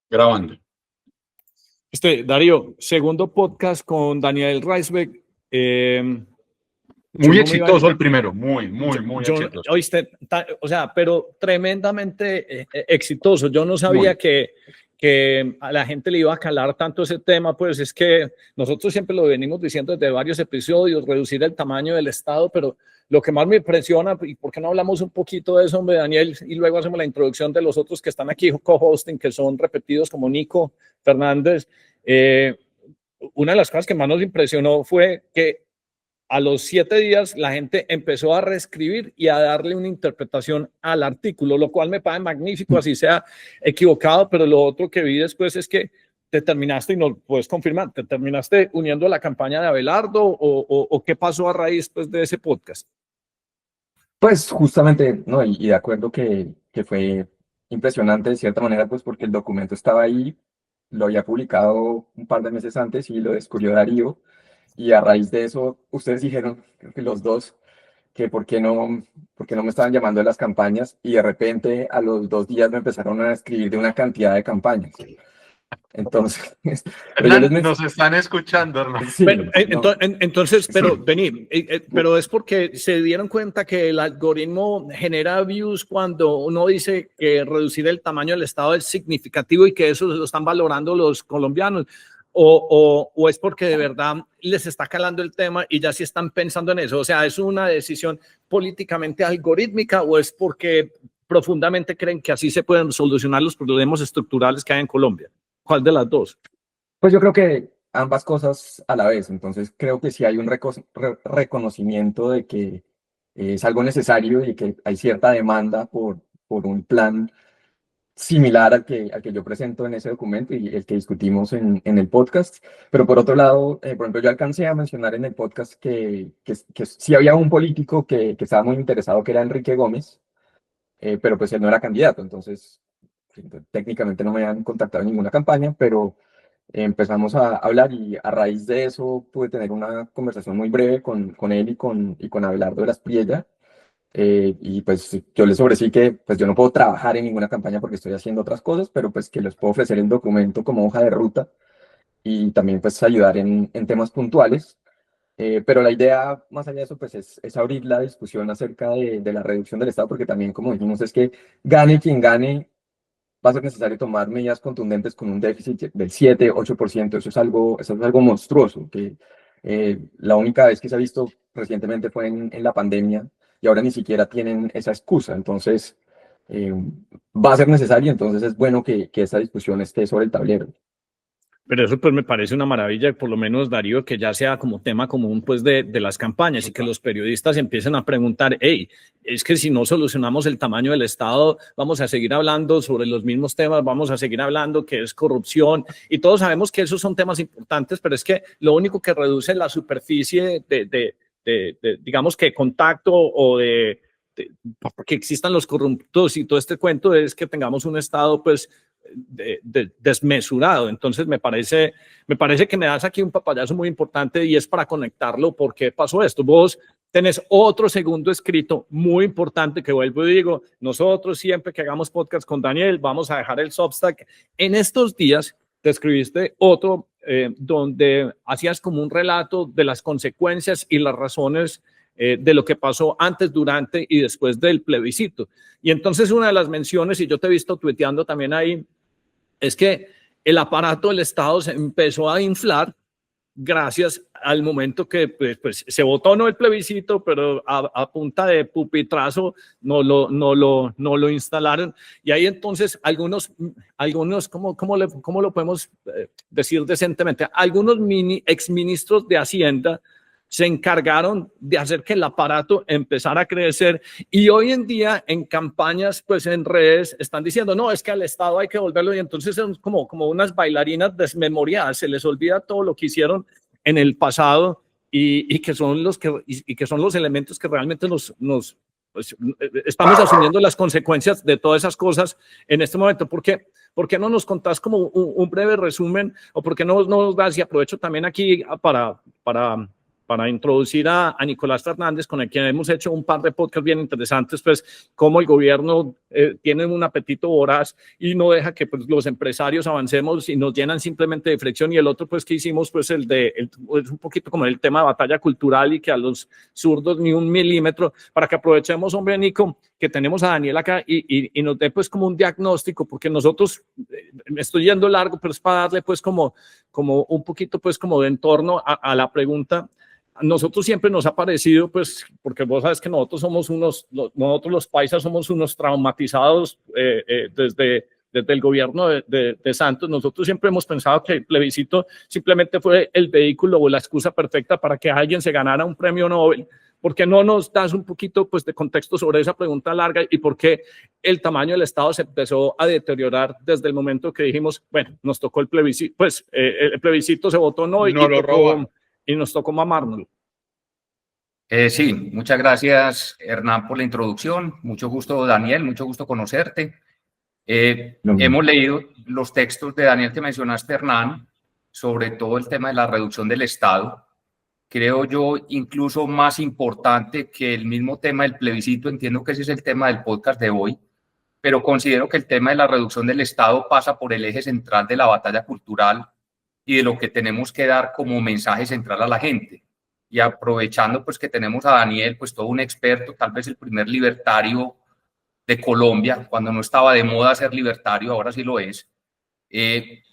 Grabando. Darío, segundo podcast con Daniel Reisbeck. Muy exitoso el primero, muy exitoso. Oíste, o sea, pero tremendamente exitoso. Yo no sabía que a la gente le iba a calar tanto ese tema, pues es que nosotros siempre lo venimos diciendo desde varios episodios, reducir el tamaño del Estado, pero lo que más me impresiona, y por qué no hablamos un poquito de eso, hombre, Daniel, y luego hacemos la introducción de los otros que están aquí co-hosting, que son repetidos como Nico Fernández. Una de las cosas que más nos impresionó fue que a los 7 días la gente empezó a reescribir y a darle una interpretación al artículo, lo cual me parece magnífico, así sea equivocado, pero lo otro que vi después es que te terminaste, y no puedes confirmar, te terminaste uniendo a la campaña de Abelardo o qué pasó a raíz pues, de ese podcast. Pues justamente, no, y de acuerdo que fue impresionante de cierta manera, pues porque el documento estaba ahí, lo había publicado un par de meses antes y lo descubrió Darío, y a raíz de eso ustedes dijeron, creo que los dos, que por qué no me estaban llamando de las campañas, y de repente a los 2 días me empezaron a escribir de una cantidad de campañas. Entonces, nos están escuchando, Hernán. Sí, pero, entonces, pero vení, pero es porque se dieron cuenta que el algoritmo genera views cuando uno dice que reducir el tamaño del Estado es significativo y que eso lo están valorando los colombianos. O es porque de verdad les está calando el tema y ya sí están pensando en eso. O sea, ¿es una decisión políticamente algorítmica o es porque profundamente creen que así se pueden solucionar los problemas estructurales que hay en Colombia? ¿Cuál de las dos? Pues yo creo que ambas cosas a la vez. Entonces creo que sí hay un reconocimiento de que es algo necesario y que hay cierta demanda por un plan similar al que yo presento en ese documento y el que discutimos en el podcast. Pero por otro lado, por ejemplo, yo alcancé a mencionar en el podcast que sí había un político que estaba muy interesado, que era Enrique Gómez, pero pues él no era candidato. Entonces, técnicamente no me han contactado en ninguna campaña, pero empezamos a hablar y a raíz de eso pude tener una conversación muy breve con él y con Abelardo de las Priella. Y pues yo les ofrecí que pues yo no puedo trabajar en ninguna campaña porque estoy haciendo otras cosas, pero pues que les puedo ofrecer el documento como hoja de ruta y también pues ayudar en temas puntuales. Pero la idea más allá de eso pues es abrir la discusión acerca de la reducción del Estado, porque también como dijimos es que gane quien gane, va a ser necesario tomar medidas contundentes con un déficit del 7-8%. Eso es algo monstruoso, que la única vez que se ha visto recientemente fue en la pandemia y ahora ni siquiera tienen esa excusa. Entonces, va a ser necesario, entonces es bueno que esa discusión esté sobre el tablero. Pero eso pues me parece una maravilla, por lo menos Darío, que ya sea como tema común pues de las campañas y que los periodistas empiecen a preguntar, hey, es que si no solucionamos el tamaño del Estado, vamos a seguir hablando sobre los mismos temas, vamos a seguir hablando que es corrupción y todos sabemos que esos son temas importantes, pero es que lo único que reduce la superficie digamos que contacto o de que existan los corruptos y todo este cuento es que tengamos un Estado pues desmesurado. Entonces me parece que me das aquí un papayazo muy importante y es para conectarlo. ¿Por qué pasó esto? Vos tenés otro segundo escrito muy importante que vuelvo y digo, nosotros siempre que hagamos podcast con Daniel vamos a dejar el Substack. En estos días te escribiste otro donde hacías como un relato de las consecuencias y las razones de lo que pasó antes, durante y después del plebiscito. Y entonces una de las menciones, y yo te he visto tuiteando también ahí, es que el aparato del Estado se empezó a inflar gracias al momento que pues, se votó no el plebiscito, pero a punta de pupitrazo no lo instalaron. Y ahí entonces algunos ¿cómo lo podemos decir decentemente? Algunos exministros de Hacienda se encargaron de hacer que el aparato empezara a crecer y hoy en día en campañas, pues en redes están diciendo, no, es que al Estado hay que volverlo y entonces son como unas bailarinas desmemoriadas, se les olvida todo lo que hicieron en el pasado y que son los elementos que realmente pues, estamos asumiendo las consecuencias de todas esas cosas en este momento. ¿Por qué no nos contás como un breve resumen o por qué no nos das, y aprovecho también aquí para para introducir a Nicolás Fernández, con el quien hemos hecho un par de podcasts bien interesantes, pues cómo el gobierno tiene un apetito voraz y no deja que pues, los empresarios avancemos y nos llenan simplemente de fricción. Y el otro pues que hicimos pues es un poquito como el tema de batalla cultural y que a los zurdos ni un milímetro, para que aprovechemos, hombre, Nico, que tenemos a Daniel acá y nos dé pues como un diagnóstico, porque nosotros, me estoy yendo largo, pero es para darle pues como un poquito pues como de entorno a la pregunta. Nosotros siempre nos ha parecido, pues, porque vos sabes que nosotros somos nosotros los paisas somos unos traumatizados desde el gobierno de Santos. Nosotros siempre hemos pensado que el plebiscito simplemente fue el vehículo o la excusa perfecta para que alguien se ganara un premio Nobel. ¿Por qué no nos das un poquito pues, de contexto sobre esa pregunta larga y por qué el tamaño del Estado se empezó a deteriorar desde el momento que dijimos, bueno, nos tocó el plebiscito, pues el plebiscito se votó no, y nos tocó mamárnoslo? Sí, muchas gracias, Hernán, por la introducción. Mucho gusto, Daniel, mucho gusto conocerte. Hemos leído los textos de Daniel que mencionaste, Hernán, sobre todo el tema de la reducción del Estado. Creo yo incluso más importante que el mismo tema del plebiscito. Entiendo que ese es el tema del podcast de hoy, pero considero que el tema de la reducción del Estado pasa por el eje central de la batalla cultural y de lo que tenemos que dar como mensaje central a la gente. Y aprovechando pues que tenemos a Daniel, pues todo un experto, tal vez el primer libertario de Colombia, cuando no estaba de moda ser libertario, ahora sí lo es.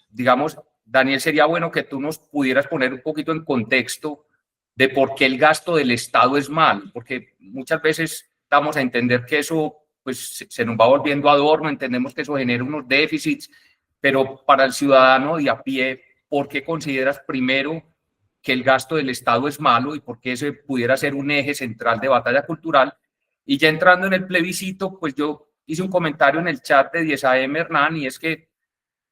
Digamos, Daniel, sería bueno que tú nos pudieras poner un poquito en contexto de por qué el gasto del Estado es malo, porque muchas veces damos a entender que eso pues se nos va volviendo adorno, entendemos que eso genera unos déficits, pero para el ciudadano de a pie, ¿por qué consideras primero que el gasto del Estado es malo y por qué ese pudiera ser un eje central de batalla cultural? Y ya entrando en el plebiscito, pues yo hice un comentario en el chat de 10AM, Hernán, y es que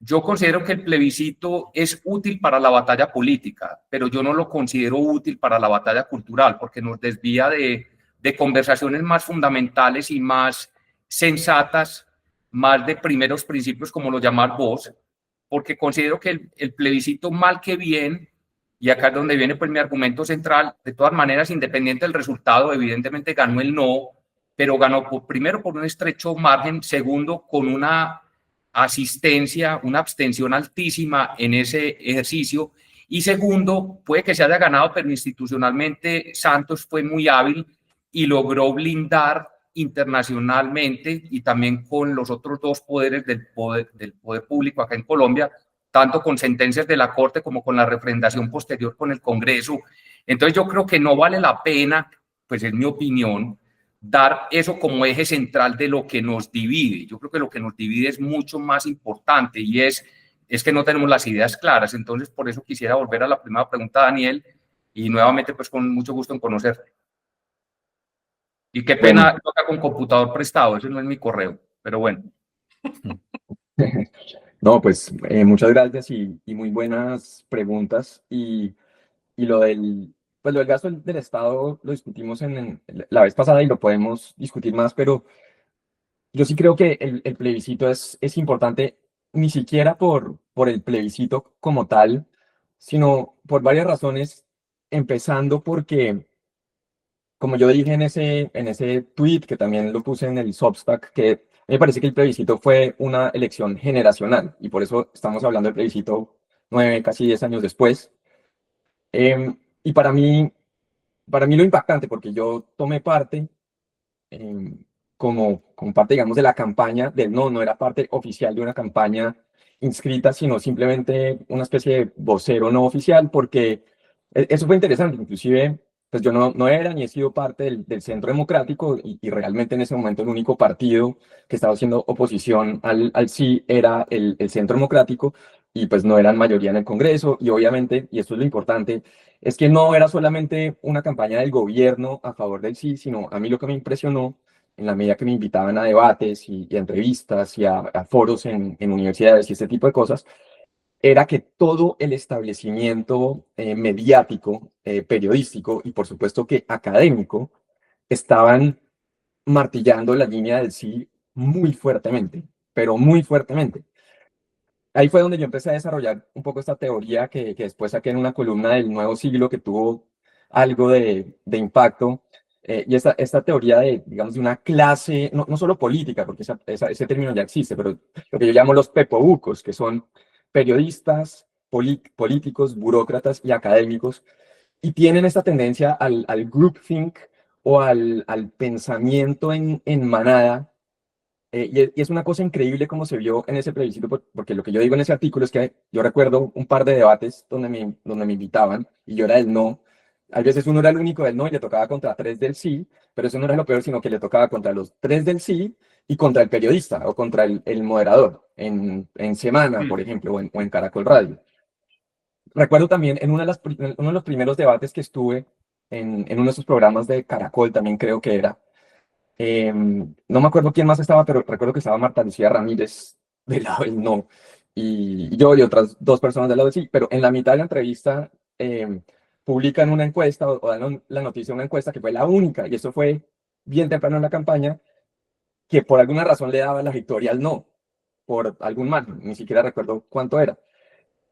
yo considero que el plebiscito es útil para la batalla política, pero yo no lo considero útil para la batalla cultural, porque nos desvía de conversaciones más fundamentales y más sensatas, más de primeros principios, como lo llamás vos, porque considero que el plebiscito, mal que bien, y acá es donde viene pues mi argumento central, de todas maneras, independiente del resultado, evidentemente ganó el no, pero ganó primero por un estrecho margen, segundo con una asistencia, una abstención altísima en ese ejercicio, y segundo, puede que se haya ganado, pero institucionalmente Santos fue muy hábil y logró blindar internacionalmente y también con los otros dos poderes del poder público acá en Colombia, tanto con sentencias de la Corte como con la refrendación posterior con el Congreso. Entonces yo creo que no vale la pena, pues es mi opinión, dar eso como eje central de lo que nos divide. Yo creo que lo que nos divide es mucho más importante y es que no tenemos las ideas claras. Entonces por eso quisiera volver a la primera pregunta, Daniel, y nuevamente pues con mucho gusto en conocerte. Y qué pena toca con computador prestado, ese no es mi correo, pero bueno. No, pues muchas gracias y muy buenas preguntas. Y lo del gasto del Estado lo discutimos la vez pasada y lo podemos discutir más, pero yo sí creo que el plebiscito es importante, ni siquiera por el plebiscito como tal, sino por varias razones, empezando porque, como yo dije en ese tweet, que también lo puse en el Substack, que me parece que el plebiscito fue una elección generacional y por eso estamos hablando del plebiscito 9, casi 10 años después. Y para mí lo impactante, porque yo tomé parte como parte, digamos, de la campaña del no era parte oficial de una campaña inscrita, sino simplemente una especie de vocero no oficial, porque eso fue interesante. Inclusive, pues yo no era ni he sido parte del Centro Democrático y realmente en ese momento el único partido que estaba haciendo oposición al sí era el Centro Democrático y pues no eran mayoría en el Congreso y obviamente, y esto es lo importante, es que no era solamente una campaña del gobierno a favor del sí, sino a mí lo que me impresionó en la medida que me invitaban a debates y a entrevistas y a foros en universidades y este tipo de cosas, era que todo el establecimiento mediático, periodístico y por supuesto que académico estaban martillando la línea del sí muy fuertemente, pero muy fuertemente. Ahí fue donde yo empecé a desarrollar un poco esta teoría que después saqué en una columna del Nuevo Siglo que tuvo algo de impacto. Y esta teoría de, digamos, de una clase, no solo política, porque ese término ya existe, pero lo que yo llamo los pepobucos, que son periodistas, políticos, burócratas y académicos, y tienen esta tendencia al groupthink o al pensamiento en manada. Y es una cosa increíble como se vio en ese plebiscito, porque lo que yo digo en ese artículo es que yo recuerdo un par de debates donde me invitaban y yo era del no. A veces uno era el único del no y le tocaba contra 3 del sí, pero eso no era lo peor, sino que le tocaba contra los 3 del sí y contra el periodista o contra el moderador en Semana, por ejemplo, o en Caracol Radio. Recuerdo también en uno de los primeros debates que estuve en uno de esos programas de Caracol, también creo que era, no me acuerdo quién más estaba, pero recuerdo que estaba Marta Lucía Ramírez del lado del no, y yo y otras 2 personas del lado del sí, pero en la mitad de la entrevista publican una encuesta o dan la noticia de una encuesta que fue la única, y eso fue bien temprano en la campaña, que por alguna razón le daba la victoria al no, por algún margen, ni siquiera recuerdo cuánto era.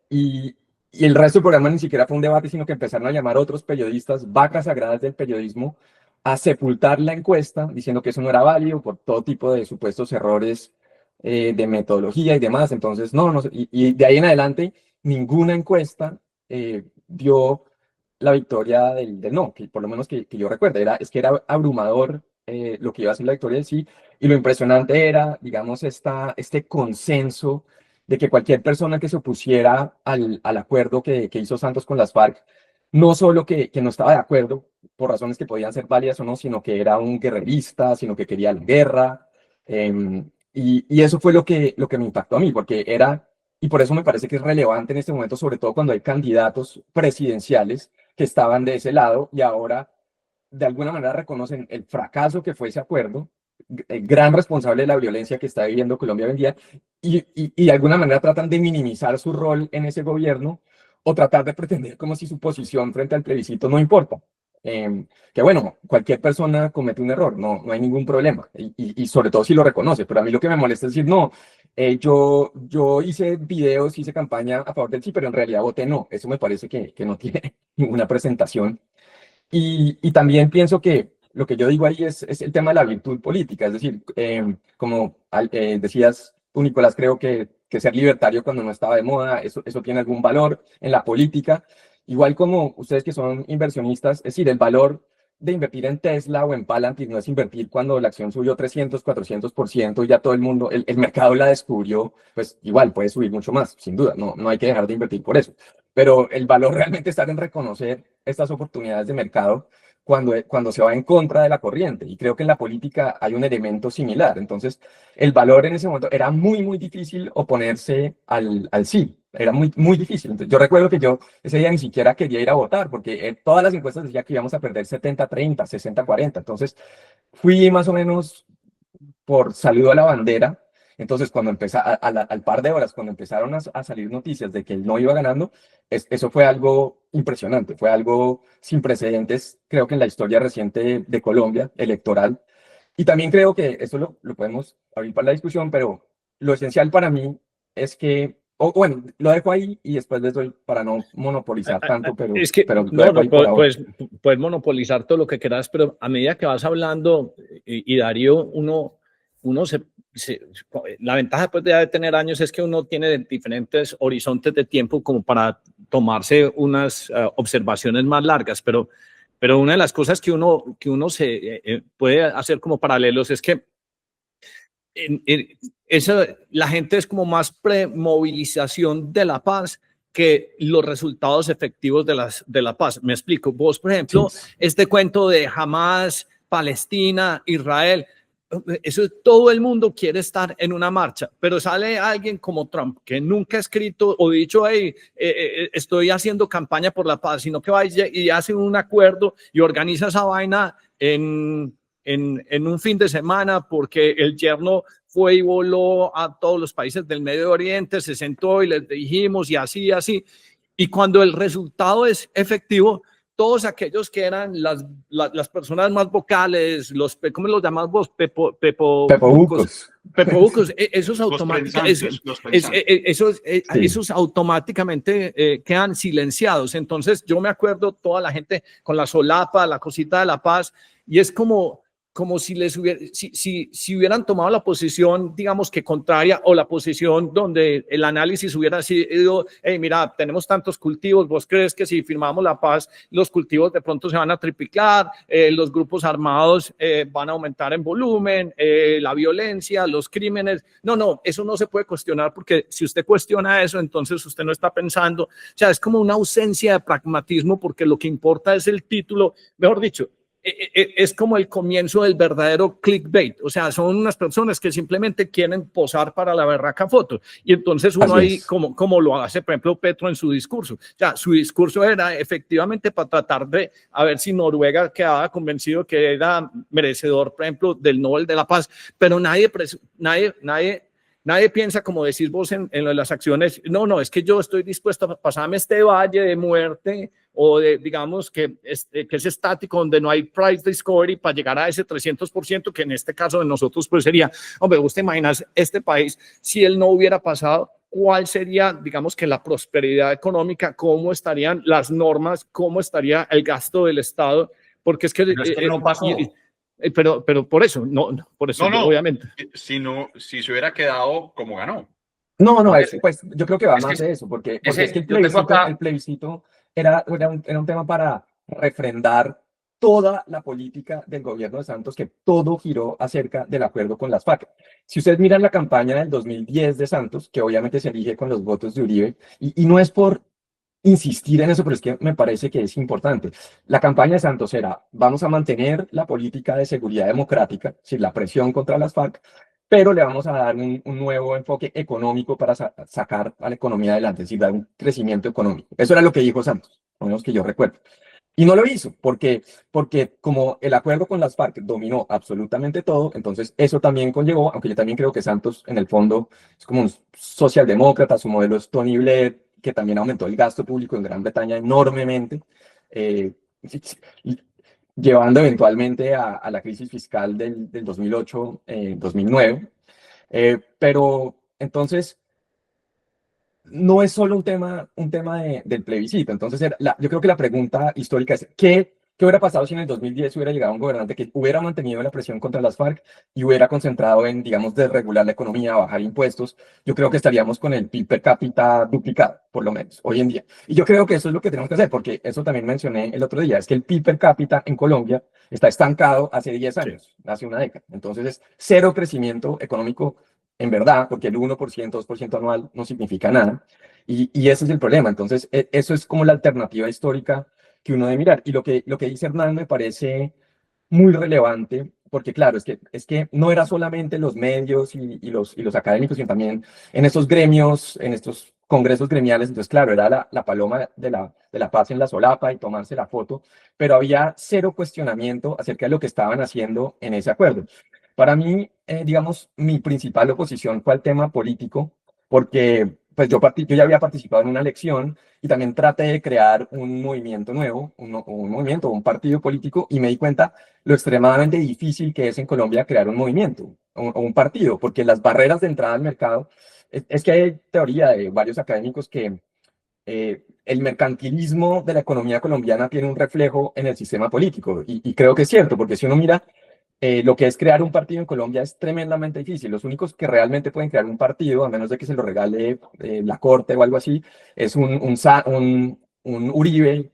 Y, y el resto del programa ni siquiera fue un debate, sino que empezaron a llamar a otros periodistas, vacas sagradas del periodismo, a sepultar la encuesta, diciendo que eso no era válido por todo tipo de supuestos errores de metodología y demás. Entonces, y de ahí en adelante, ninguna encuesta dio la victoria del no, que por lo menos que yo recuerdo. Es que era abrumador lo que iba a ser la victoria del sí, y lo impresionante era, digamos, este consenso de que cualquier persona que se opusiera al acuerdo que hizo Santos con las FARC, no solo que no estaba de acuerdo por razones que podían ser válidas o no, sino que era un guerrerista, sino que quería la guerra. Y eso fue lo que me impactó a mí, porque y por eso me parece que es relevante en este momento, sobre todo cuando hay candidatos presidenciales que estaban de ese lado y ahora de alguna manera reconocen el fracaso que fue ese acuerdo, el gran responsable de la violencia que está viviendo Colombia hoy en día, y de alguna manera tratan de minimizar su rol en ese gobierno o tratar de pretender como si su posición frente al plebiscito no importa. Que bueno, cualquier persona comete un error, no hay ningún problema, y sobre todo si lo reconoce, pero a mí lo que me molesta es decir, no, yo hice videos, hice campaña a favor del sí, pero en realidad voté no. Eso me parece que no tiene ninguna presentación. Y también pienso que lo que yo digo ahí es el tema de la virtud política, es decir, como decías tú, Nicolás, creo que ser libertario cuando no estaba de moda, eso tiene algún valor en la política, igual como ustedes que son inversionistas, es decir, el valor de invertir en Tesla o en Palantir no es invertir cuando la acción subió 300, 400% y ya todo el mundo, el mercado la descubrió, pues igual puede subir mucho más, sin duda, no hay que dejar de invertir por eso. Pero el valor realmente está en reconocer estas oportunidades de mercado cuando se va en contra de la corriente. Y creo que en la política hay un elemento similar. Entonces, el valor en ese momento era muy, muy difícil oponerse al sí. Era muy, muy difícil. Entonces, yo recuerdo que yo ese día ni siquiera quería ir a votar porque todas las encuestas decían que íbamos a perder 70-30, 60-40. Entonces, fui más o menos por saludo a la bandera. Entonces, cuando al par de horas, cuando empezaron a salir noticias de que él no iba ganando, eso fue algo impresionante, fue algo sin precedentes, creo que en la historia reciente de Colombia, electoral. Y también creo que eso lo podemos abrir para la discusión, pero lo esencial para mí es que, bueno, lo dejo ahí y después les doy para no monopolizar tanto, pero, es que pero no, puedes monopolizar todo lo que quieras, pero a medida que vas hablando, y Darío, uno la ventaja después de tener años es que uno tiene diferentes horizontes de tiempo como para tomarse unas observaciones más largas, pero una de las cosas que uno se puede hacer como paralelos es que la gente es como más premovilización de la paz que los resultados efectivos de la paz. Me explico. Vos, por ejemplo, sí, este cuento de Hamas, Palestina, Israel, eso todo el mundo quiere estar en una marcha, pero sale alguien como Trump que nunca ha escrito o dicho, hey, estoy haciendo campaña por la paz, sino que va y hace un acuerdo y organiza esa vaina en un fin de semana porque el yerno fue y voló a todos los países del Medio Oriente, se sentó y les dijimos y así. Y cuando el resultado es efectivo, todos aquellos que eran las personas más vocales, ¿cómo los llamas vos? Pepobucos, esos automáticamente quedan silenciados. Entonces yo me acuerdo toda la gente con la solapa, la cosita de la paz, y es como si les si hubieran tomado la posición, digamos que contraria, o la posición donde el análisis hubiera sido, hey, mira, tenemos tantos cultivos, ¿vos crees que si firmamos la paz, los cultivos de pronto se van a triplicar, los grupos armados van a aumentar en volumen, la violencia, los crímenes? No, eso no se puede cuestionar, porque si usted cuestiona eso, entonces usted no está pensando, o sea, es como una ausencia de pragmatismo, porque lo que importa es el título, mejor dicho, es como el comienzo del verdadero clickbait. O sea, son unas personas que simplemente quieren posar para la berraca foto. Y entonces uno ahí, como lo hace, por ejemplo, Petro en su discurso. O sea, su discurso era efectivamente para tratar de a ver si Noruega quedaba convencido que era merecedor, por ejemplo, del Nobel de la Paz. Pero nadie piensa, como decís vos en las acciones, no, es que yo estoy dispuesto a pasarme este valle de muerte, o de, digamos, que es estático, donde no hay price discovery para llegar a ese 300%, que en este caso de nosotros pues sería, hombre, vos te imaginas este país, si él no hubiera pasado, ¿cuál sería, digamos, que la prosperidad económica? ¿Cómo estarían las normas? ¿Cómo estaría el gasto del Estado? Porque es que no pasó. Pero por eso, obviamente. Si se hubiera quedado como ganó. No, pues yo creo que va más de eso, porque es que el plebiscito era un tema para refrendar toda la política del gobierno de Santos, que todo giró acerca del acuerdo con las FARC. Si ustedes miran la campaña del 2010 de Santos, que obviamente se elige con los votos de Uribe, y no es por insistir en eso, pero es que me parece que es importante. La campaña de Santos era, vamos a mantener la política de seguridad democrática, sin la presión contra las FARC, pero le vamos a dar un nuevo enfoque económico para sacar a la economía adelante, es decir, dar un crecimiento económico. Eso era lo que dijo Santos, por lo menos que yo recuerdo. Y no lo hizo, porque como el acuerdo con las FARC dominó absolutamente todo, entonces eso también conllevó, aunque yo también creo que Santos en el fondo es como un socialdemócrata, su modelo es Tony Blair, que también aumentó el gasto público en Gran Bretaña enormemente, llevando eventualmente a la crisis fiscal del 2008-2009. Pero entonces, no es solo un tema del plebiscito. Entonces, yo creo que la pregunta histórica es, ¿qué hubiera pasado si en el 2010 hubiera llegado un gobernante que hubiera mantenido la presión contra las FARC y hubiera concentrado en, digamos, desregular la economía, bajar impuestos? Yo creo que estaríamos con el PIB per cápita duplicado, por lo menos, hoy en día. Y yo creo que eso es lo que tenemos que hacer, porque eso también mencioné el otro día, es que el PIB per cápita en Colombia está estancado hace 10 años, hace una década. Entonces, es cero crecimiento económico en verdad, porque el 1%, 2% anual no significa nada. Y ese es el problema. Entonces, eso es como la alternativa histórica que uno debe mirar. Y lo que dice Hernán me parece muy relevante, porque claro, es que no era solamente los medios y los académicos, sino también en estos gremios, en estos congresos gremiales. Entonces, claro, era la paloma de la paz en la solapa y tomarse la foto, pero había cero cuestionamiento acerca de lo que estaban haciendo en ese acuerdo. Para mí, digamos, mi principal oposición fue al tema político, porque pues yo ya había participado en una elección y también traté de crear un movimiento nuevo, un partido político, y me di cuenta lo extremadamente difícil que es en Colombia crear un movimiento o un partido, porque las barreras de entrada al mercado, es que hay teoría de varios académicos que el mercantilismo de la economía colombiana tiene un reflejo en el sistema político, y creo que es cierto, porque si uno mira lo que es crear un partido en Colombia es tremendamente difícil. Los únicos que realmente pueden crear un partido, a menos de que se lo regale la corte o algo así, es un Uribe,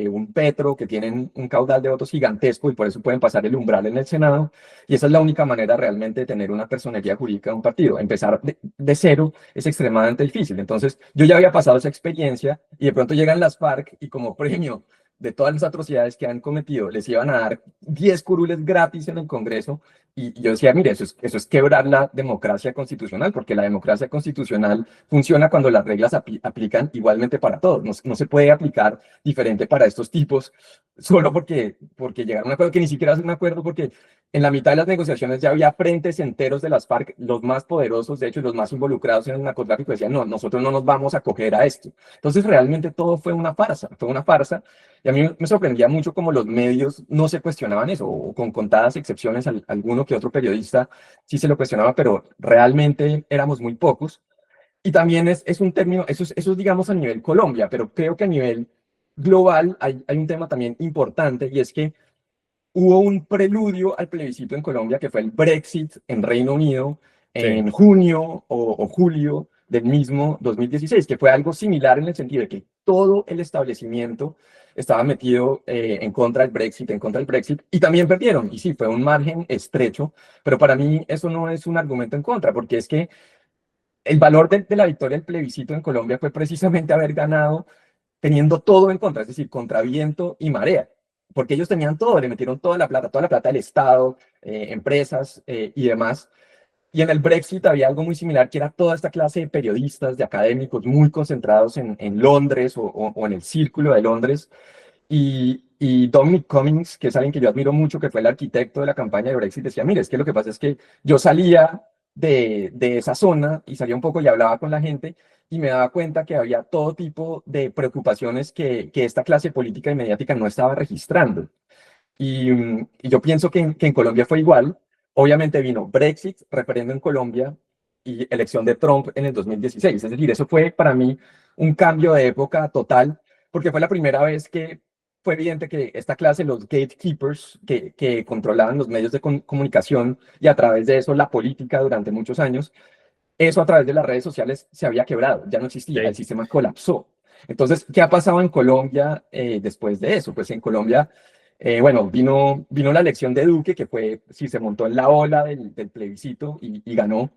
un Petro, que tienen un caudal de votos gigantesco y por eso pueden pasar el umbral en el Senado. Y esa es la única manera realmente de tener una personería jurídica de un partido. Empezar de cero es extremadamente difícil. Entonces, yo ya había pasado esa experiencia y de pronto llegan las FARC y como premio de todas las atrocidades que han cometido, les iban a dar 10 curules gratis en el Congreso, y yo decía, mire, eso es quebrar la democracia constitucional, porque la democracia constitucional funciona cuando las reglas aplican igualmente para todos, no se puede aplicar diferente para estos tipos, solo porque llegaron a un acuerdo que ni siquiera es un acuerdo, porque En la mitad de las negociaciones ya había frentes enteros de las FARC, los más poderosos, de hecho, los más involucrados en el narcotráfico, decían, no, nosotros no nos vamos a acoger a esto. Entonces, realmente todo fue una farsa, y a mí me sorprendía mucho cómo los medios no se cuestionaban eso, o con contadas excepciones, alguno que otro periodista sí se lo cuestionaba, pero realmente éramos muy pocos. Y también es un término, eso es, digamos, a nivel Colombia, pero creo que a nivel global hay un tema también importante, y es que hubo un preludio al plebiscito en Colombia, que fue el Brexit en Reino Unido en junio o julio del mismo 2016, que fue algo similar en el sentido de que todo el establecimiento estaba metido en contra del Brexit, y también perdieron. Y sí, fue un margen estrecho, pero para mí eso no es un argumento en contra, porque es que el valor de la victoria del plebiscito en Colombia fue precisamente haber ganado teniendo todo en contra, es decir, contra viento y marea, porque ellos tenían todo, le metieron toda la plata del Estado, empresas y demás. Y en el Brexit había algo muy similar, que era toda esta clase de periodistas, de académicos muy concentrados en Londres o en el círculo de Londres. Y Dominic Cummings, que es alguien que yo admiro mucho, que fue el arquitecto de la campaña de Brexit, decía, mire, es que lo que pasa es que yo salía de esa zona y salía un poco y hablaba con la gente y me daba cuenta que había todo tipo de preocupaciones que esta clase política y mediática no estaba registrando. Y yo pienso que en Colombia fue igual. Obviamente vino Brexit, referendo en Colombia y elección de Trump en el 2016. Es decir, eso fue para mí un cambio de época total, porque fue la primera vez que fue evidente que esta clase, los gatekeepers que controlaban los medios de comunicación y a través de eso la política durante muchos años, eso a través de las redes sociales se había quebrado, ya no existía, el sistema colapsó. Entonces, ¿qué ha pasado en Colombia después de eso? Pues en Colombia, bueno, vino la elección de Duque, que fue, sí, se montó en la ola del plebiscito y ganó.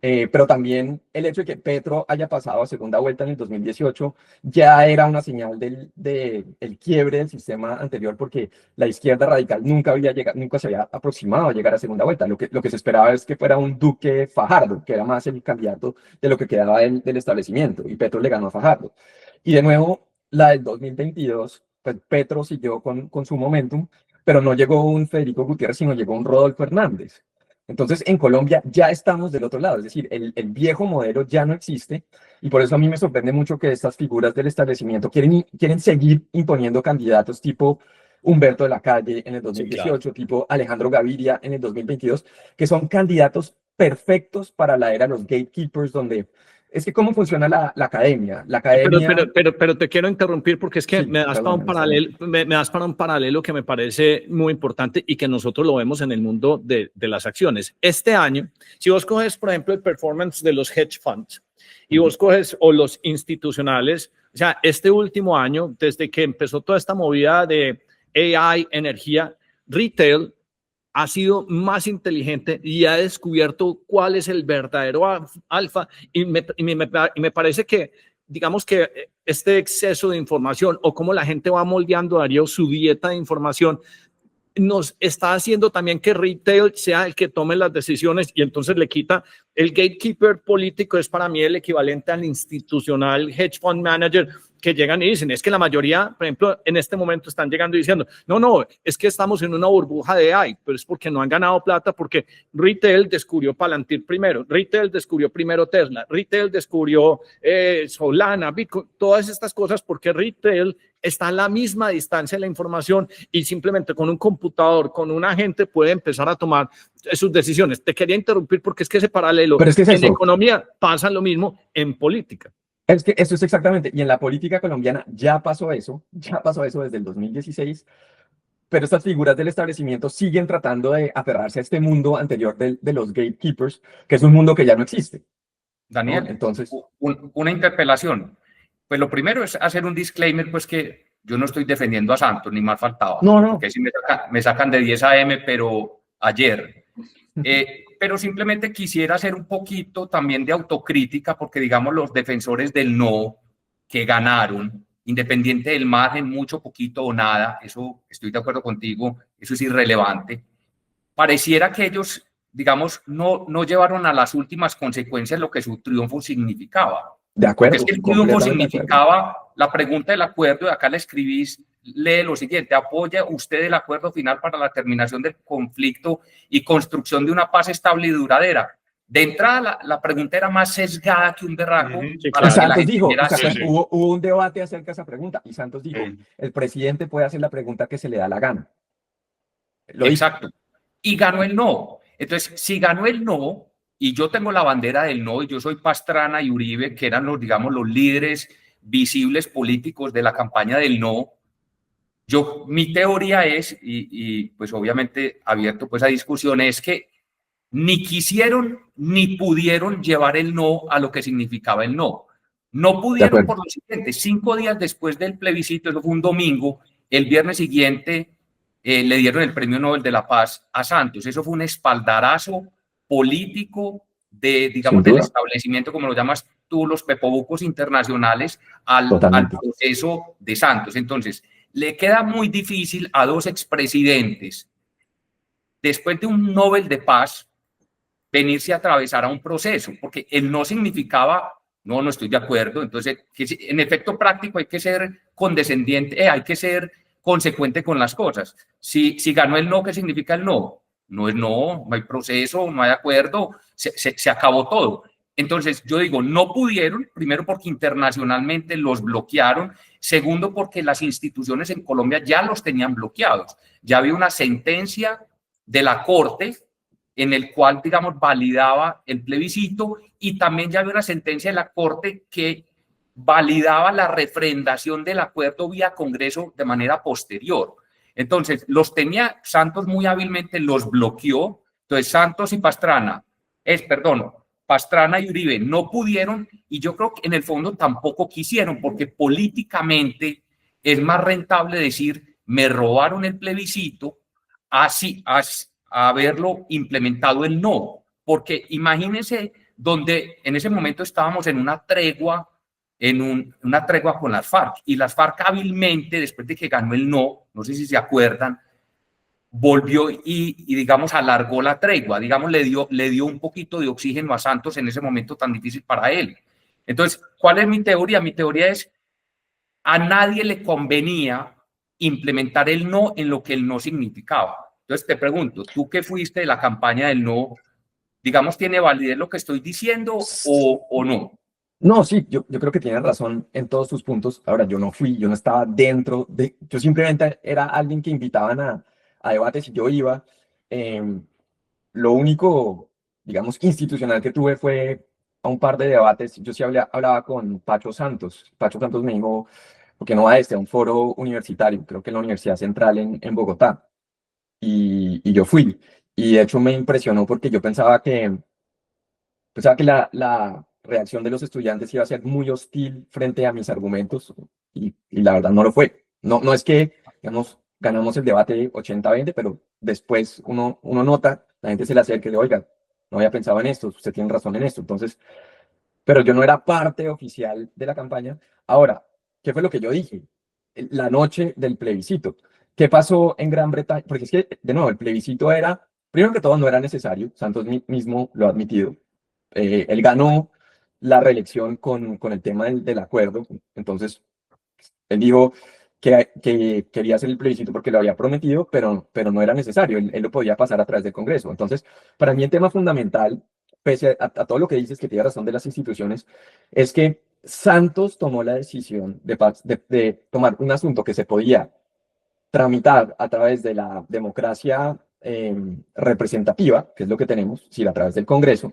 Pero también el hecho de que Petro haya pasado a segunda vuelta en el 2018 ya era una señal del quiebre del sistema anterior, porque la izquierda radical nunca había llegado, nunca se había aproximado a llegar a segunda vuelta. Lo que se esperaba es que fuera un Duque Fajardo, que era más el candidato de lo que quedaba del establecimiento, y Petro le ganó a Fajardo. Y de nuevo, la del 2022, pues Petro siguió con su momentum, pero no llegó un Federico Gutiérrez, sino llegó un Rodolfo Hernández. Entonces, en Colombia ya estamos del otro lado, es decir, el viejo modelo ya no existe, y por eso a mí me sorprende mucho que estas figuras del establecimiento quieren seguir imponiendo candidatos tipo Humberto de la Calle en el 2018, sí, claro, tipo Alejandro Gaviria en el 2022, que son candidatos perfectos para la era de los gatekeepers, donde es que cómo funciona la academia. La academia... Pero te quiero interrumpir porque es que sí, me das para un paralelo que me parece muy importante y que nosotros lo vemos en el mundo de las acciones. Este año, si vos coges, por ejemplo, el performance de los hedge funds y vos coges o los institucionales, o sea, este último año, desde que empezó toda esta movida de AI, energía, retail ha sido más inteligente y ha descubierto cuál es el verdadero alfa, y me parece que, digamos que este exceso de información o cómo la gente va moldeando, Darío, su dieta de información, nos está haciendo también que retail sea el que tome las decisiones, y entonces le quita el gatekeeper político. Es para mí el equivalente al institucional hedge fund manager, que llegan y dicen, es que la mayoría, por ejemplo, en este momento están llegando y diciendo, no, es que estamos en una burbuja de AI, pero es porque no han ganado plata, porque retail descubrió Palantir primero, retail descubrió primero Tesla, retail descubrió Solana, Bitcoin, todas estas cosas, porque retail está a la misma distancia de la información y simplemente con un computador, con un agente puede empezar a tomar sus decisiones. Te quería interrumpir porque es que ese paralelo, pero es que en economía pasa lo mismo en política. Es que eso es exactamente, y en la política colombiana ya pasó eso desde el 2016, pero estas figuras del establecimiento siguen tratando de aferrarse a este mundo anterior de los gatekeepers, que es un mundo que ya no existe. Daniel, ¿no? Entonces, una interpelación. Pues lo primero es hacer un disclaimer, pues que yo no estoy defendiendo a Santos, ni más faltaba. No. Porque si me sacan de 10 AM, pero ayer. Pero simplemente quisiera hacer un poquito también de autocrítica, porque digamos los defensores del no que ganaron, independiente del margen, mucho, poquito o nada, eso estoy de acuerdo contigo, eso es irrelevante. Pareciera que ellos, digamos, no llevaron a las últimas consecuencias lo que su triunfo significaba. De acuerdo. Porque es que el triunfo significaba la pregunta del acuerdo, y acá la escribís, lee lo siguiente: ¿apoya usted el acuerdo final para la terminación del conflicto y construcción de una paz estable y duradera? De entrada, la pregunta era más sesgada que un berraco. Sí, para Y que la Santos gente dijo, viera sí, así. sí. hubo un debate acerca de esa pregunta, y Santos dijo, el presidente puede hacer la pregunta que se le da la gana. Lo dijo. Exacto. Y ganó el no. Entonces, si ganó el no, y yo tengo la bandera del no, y yo soy Pastrana y Uribe, que eran los, digamos, los líderes visibles políticos de la campaña del no, mi teoría es, y pues obviamente abierto pues a discusión, es que ni quisieron ni pudieron llevar el no a lo que significaba el no. No pudieron por lo siguiente: 5 días después del plebiscito, eso fue un domingo, el viernes siguiente le dieron el Premio Nobel de la Paz a Santos. Eso fue un espaldarazo político de, digamos, del establecimiento, como lo llamas tú, los pepobucos internacionales, al proceso de Santos. Entonces, le queda muy difícil a dos expresidentes, después de un Nobel de Paz, venirse a atravesar a un proceso, porque el no significaba, no estoy de acuerdo. Entonces, en efecto práctico hay que ser condescendiente, hay que ser consecuente con las cosas. Si ganó el no, ¿qué significa el no? No es no hay proceso, no hay acuerdo, se acabó todo. Entonces, yo digo, no pudieron, primero porque internacionalmente los bloquearon, segundo porque las instituciones en Colombia ya los tenían bloqueados. Ya había una sentencia de la Corte en el cual, digamos, validaba el plebiscito, y también ya había una sentencia de la Corte que validaba la refrendación del acuerdo vía Congreso de manera posterior. Entonces, los tenía Santos muy hábilmente, los bloqueó. Entonces, Santos y Pastrana y Uribe no pudieron, y yo creo que en el fondo tampoco quisieron, porque políticamente es más rentable decir, me robaron el plebiscito, así haberlo implementado el no, porque imagínense donde en ese momento estábamos en una tregua, una tregua con las FARC, y las FARC hábilmente, después de que ganó el no sé si se acuerdan, volvió y digamos, alargó la tregua, digamos, le dio un poquito de oxígeno a Santos en ese momento tan difícil para él. Entonces, ¿cuál es mi teoría? Mi teoría es, a nadie le convenía implementar el no en lo que el no significaba. Entonces te pregunto, tú que fuiste de la campaña del no, digamos, ¿tiene validez lo que estoy diciendo o no? No, sí, yo creo que tienes razón en todos tus puntos. Ahora, yo no estaba dentro yo simplemente era alguien que invitaban a debates y yo iba. Lo único, digamos, institucional que tuve fue a un par de debates. Yo sí hablaba con Pacho Santos. Pacho Santos me dijo, ¿por qué no va a un foro universitario? Creo que en la Universidad Central en Bogotá. Y yo fui. Y de hecho me impresionó porque yo pensaba que la reacción de los estudiantes iba a ser muy hostil frente a mis argumentos, y la verdad no lo fue. No es que, digamos, ganamos el debate 80-20, pero después uno nota, la gente se le acerca y le, oiga, no había pensado en esto, usted tiene razón en esto. Entonces, pero yo no era parte oficial de la campaña. Ahora, ¿qué fue lo que yo dije? La noche del plebiscito. ¿Qué pasó en Gran Bretaña? Porque es que, de nuevo, el plebiscito era, primero que todo, no era necesario. Santos mismo lo ha admitido. Él ganó la reelección con el tema del acuerdo. Entonces, él dijo que quería hacer el plebiscito porque lo había prometido, pero no era necesario. Él lo podía pasar a través del Congreso. Entonces, para mí el tema fundamental, pese a todo lo que dices, que tiene razón de las instituciones, es que Santos tomó la decisión de tomar un asunto que se podía tramitar a través de la democracia representativa, que es lo que tenemos, sí, a través del Congreso,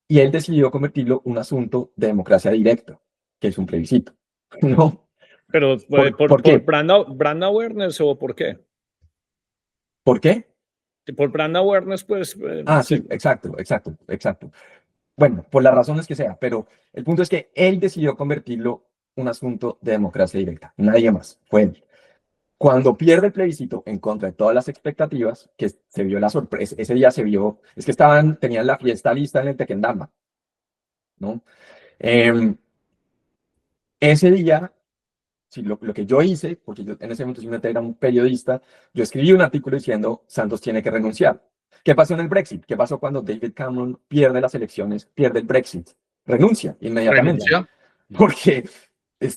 y él decidió convertirlo en un asunto de democracia directa, que es un plebiscito. ¿No? Pero ¿Por qué? ¿Brand awareness o por qué? ¿Por qué? Por brand awareness, pues... Sí, exacto. Bueno, por las razones que sea, pero el punto es que él decidió convertirlo en un asunto de democracia directa, nadie más, fue él. Cuando pierde el plebiscito en contra de todas las expectativas, que se vio la sorpresa, ese día se vio, es que tenían la fiesta lista en el Tequendama, ¿no? Ese día, sí, lo que yo hice, porque yo en ese momento simplemente era un periodista, yo escribí un artículo diciendo, Santos tiene que renunciar. ¿Qué pasó en el Brexit? ¿Qué pasó cuando David Cameron pierde las elecciones, pierde el Brexit? Renuncia inmediatamente. ¿Renuncia? Porque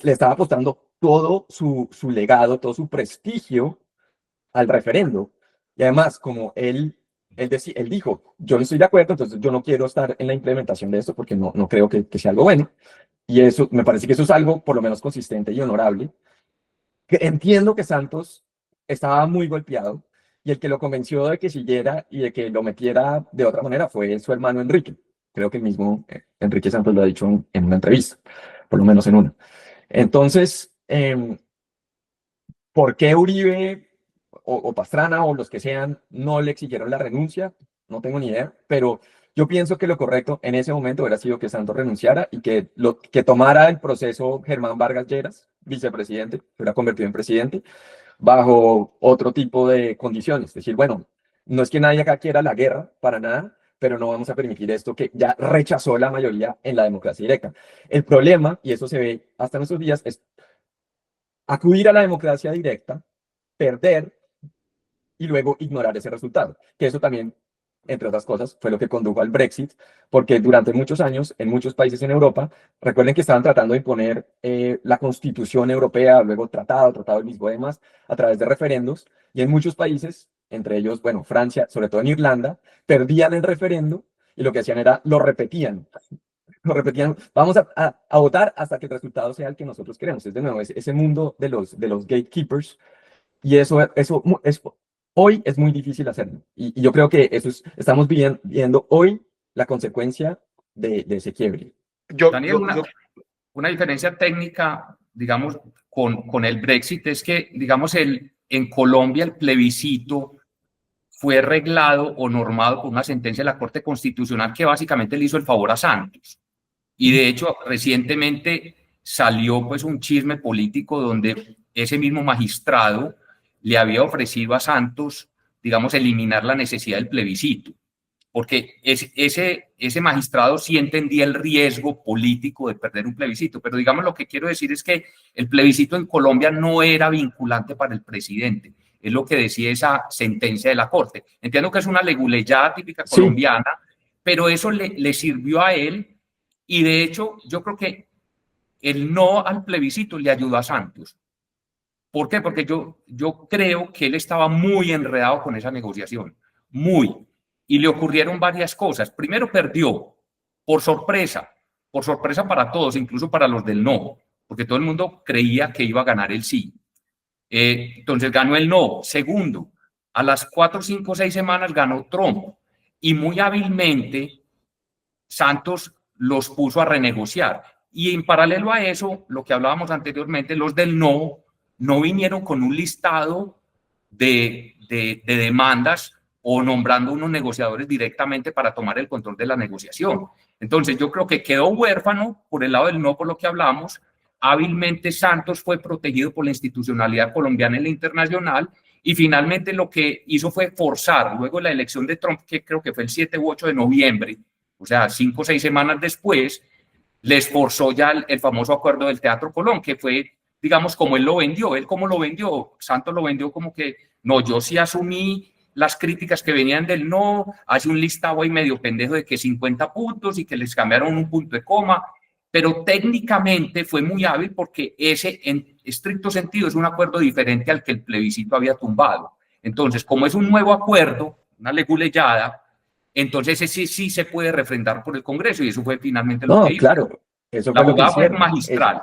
le estaba apostando todo su legado, todo su prestigio al referendo. Y además, como él dijo, yo no estoy de acuerdo, entonces yo no quiero estar en la implementación de esto porque no creo que sea algo bueno. Y eso, me parece que eso es algo por lo menos consistente y honorable. Que entiendo que Santos estaba muy golpeado y el que lo convenció de que siguiera y de que lo metiera de otra manera fue su hermano Enrique. Creo que el mismo Enrique Santos lo ha dicho en una entrevista, por lo menos en una. Entonces, ¿por qué Uribe o Pastrana o los que sean no le exigieron la renuncia? No tengo ni idea, pero yo pienso que lo correcto en ese momento hubiera sido que Santos renunciara y que tomara el proceso Germán Vargas Lleras, vicepresidente, se hubiera convertido en presidente, bajo otro tipo de condiciones. Es decir, bueno, no es que nadie acá quiera la guerra, para nada, pero no vamos a permitir esto que ya rechazó la mayoría en la democracia directa. El problema, y eso se ve hasta nuestros días, es acudir a la democracia directa, perder y luego ignorar ese resultado. Que eso también, entre otras cosas, fue lo que condujo al Brexit, porque durante muchos años, en muchos países en Europa, recuerden que estaban tratando de imponer la Constitución Europea, luego Tratado de Lisboa y demás, a través de referendos, y en muchos países, entre ellos, bueno, Francia, sobre todo en Irlanda, perdían el referendo y lo que hacían era lo repetían, vamos a votar hasta que el resultado sea el que nosotros queremos. Es de nuevo ese mundo de los gatekeepers, y eso hoy es muy difícil hacerlo. Y yo creo que estamos viendo hoy la consecuencia de ese quiebre. Daniel, una diferencia técnica, digamos, con el Brexit es que, digamos, en Colombia el plebiscito fue reglado o normado por una sentencia de la Corte Constitucional que básicamente le hizo el favor a Santos. Y de hecho, recientemente salió pues un chisme político donde ese mismo magistrado le había ofrecido a Santos, digamos, eliminar la necesidad del plebiscito, porque ese magistrado sí entendía el riesgo político de perder un plebiscito, pero digamos lo que quiero decir es que el plebiscito en Colombia no era vinculante para el presidente, es lo que decía esa sentencia de la Corte. Entiendo que es una leguleyada típica colombiana, sí, pero eso le sirvió a él, y de hecho yo creo que el no al plebiscito le ayudó a Santos. ¿Por qué? Porque yo creo que él estaba muy enredado con esa negociación, y le ocurrieron varias cosas. Primero, perdió por sorpresa para todos, incluso para los del no, porque todo el mundo creía que iba a ganar el sí. Entonces ganó el no. Segundo, a las 4, 5, 6 semanas ganó Trump, y muy hábilmente Santos los puso a renegociar. Y en paralelo a eso, lo que hablábamos anteriormente, los del no vinieron con un listado de demandas o nombrando unos negociadores directamente para tomar el control de la negociación. Entonces yo creo que quedó huérfano por el lado del no, por lo que hablamos. Hábilmente Santos fue protegido por la institucionalidad colombiana y la internacional, y finalmente lo que hizo fue forzar, luego de la elección de Trump, que creo que fue el 7 u 8 de noviembre, o sea, 5 o 6 semanas después, les forzó ya el famoso acuerdo del Teatro Colón, que fue, digamos, como él lo vendió. Él cómo lo vendió, Santos lo vendió como que, no, yo sí asumí las críticas que venían del no, hace un listado ahí medio pendejo de que 50 puntos y que les cambiaron un punto de coma, pero técnicamente fue muy hábil porque ese, en estricto sentido, es un acuerdo diferente al que el plebiscito había tumbado. Entonces, como es un nuevo acuerdo, una leguleyada, entonces ese sí se puede refrendar por el Congreso, y eso fue finalmente lo que hizo. Claro, eso fue lo que hicieron. Fue magistral.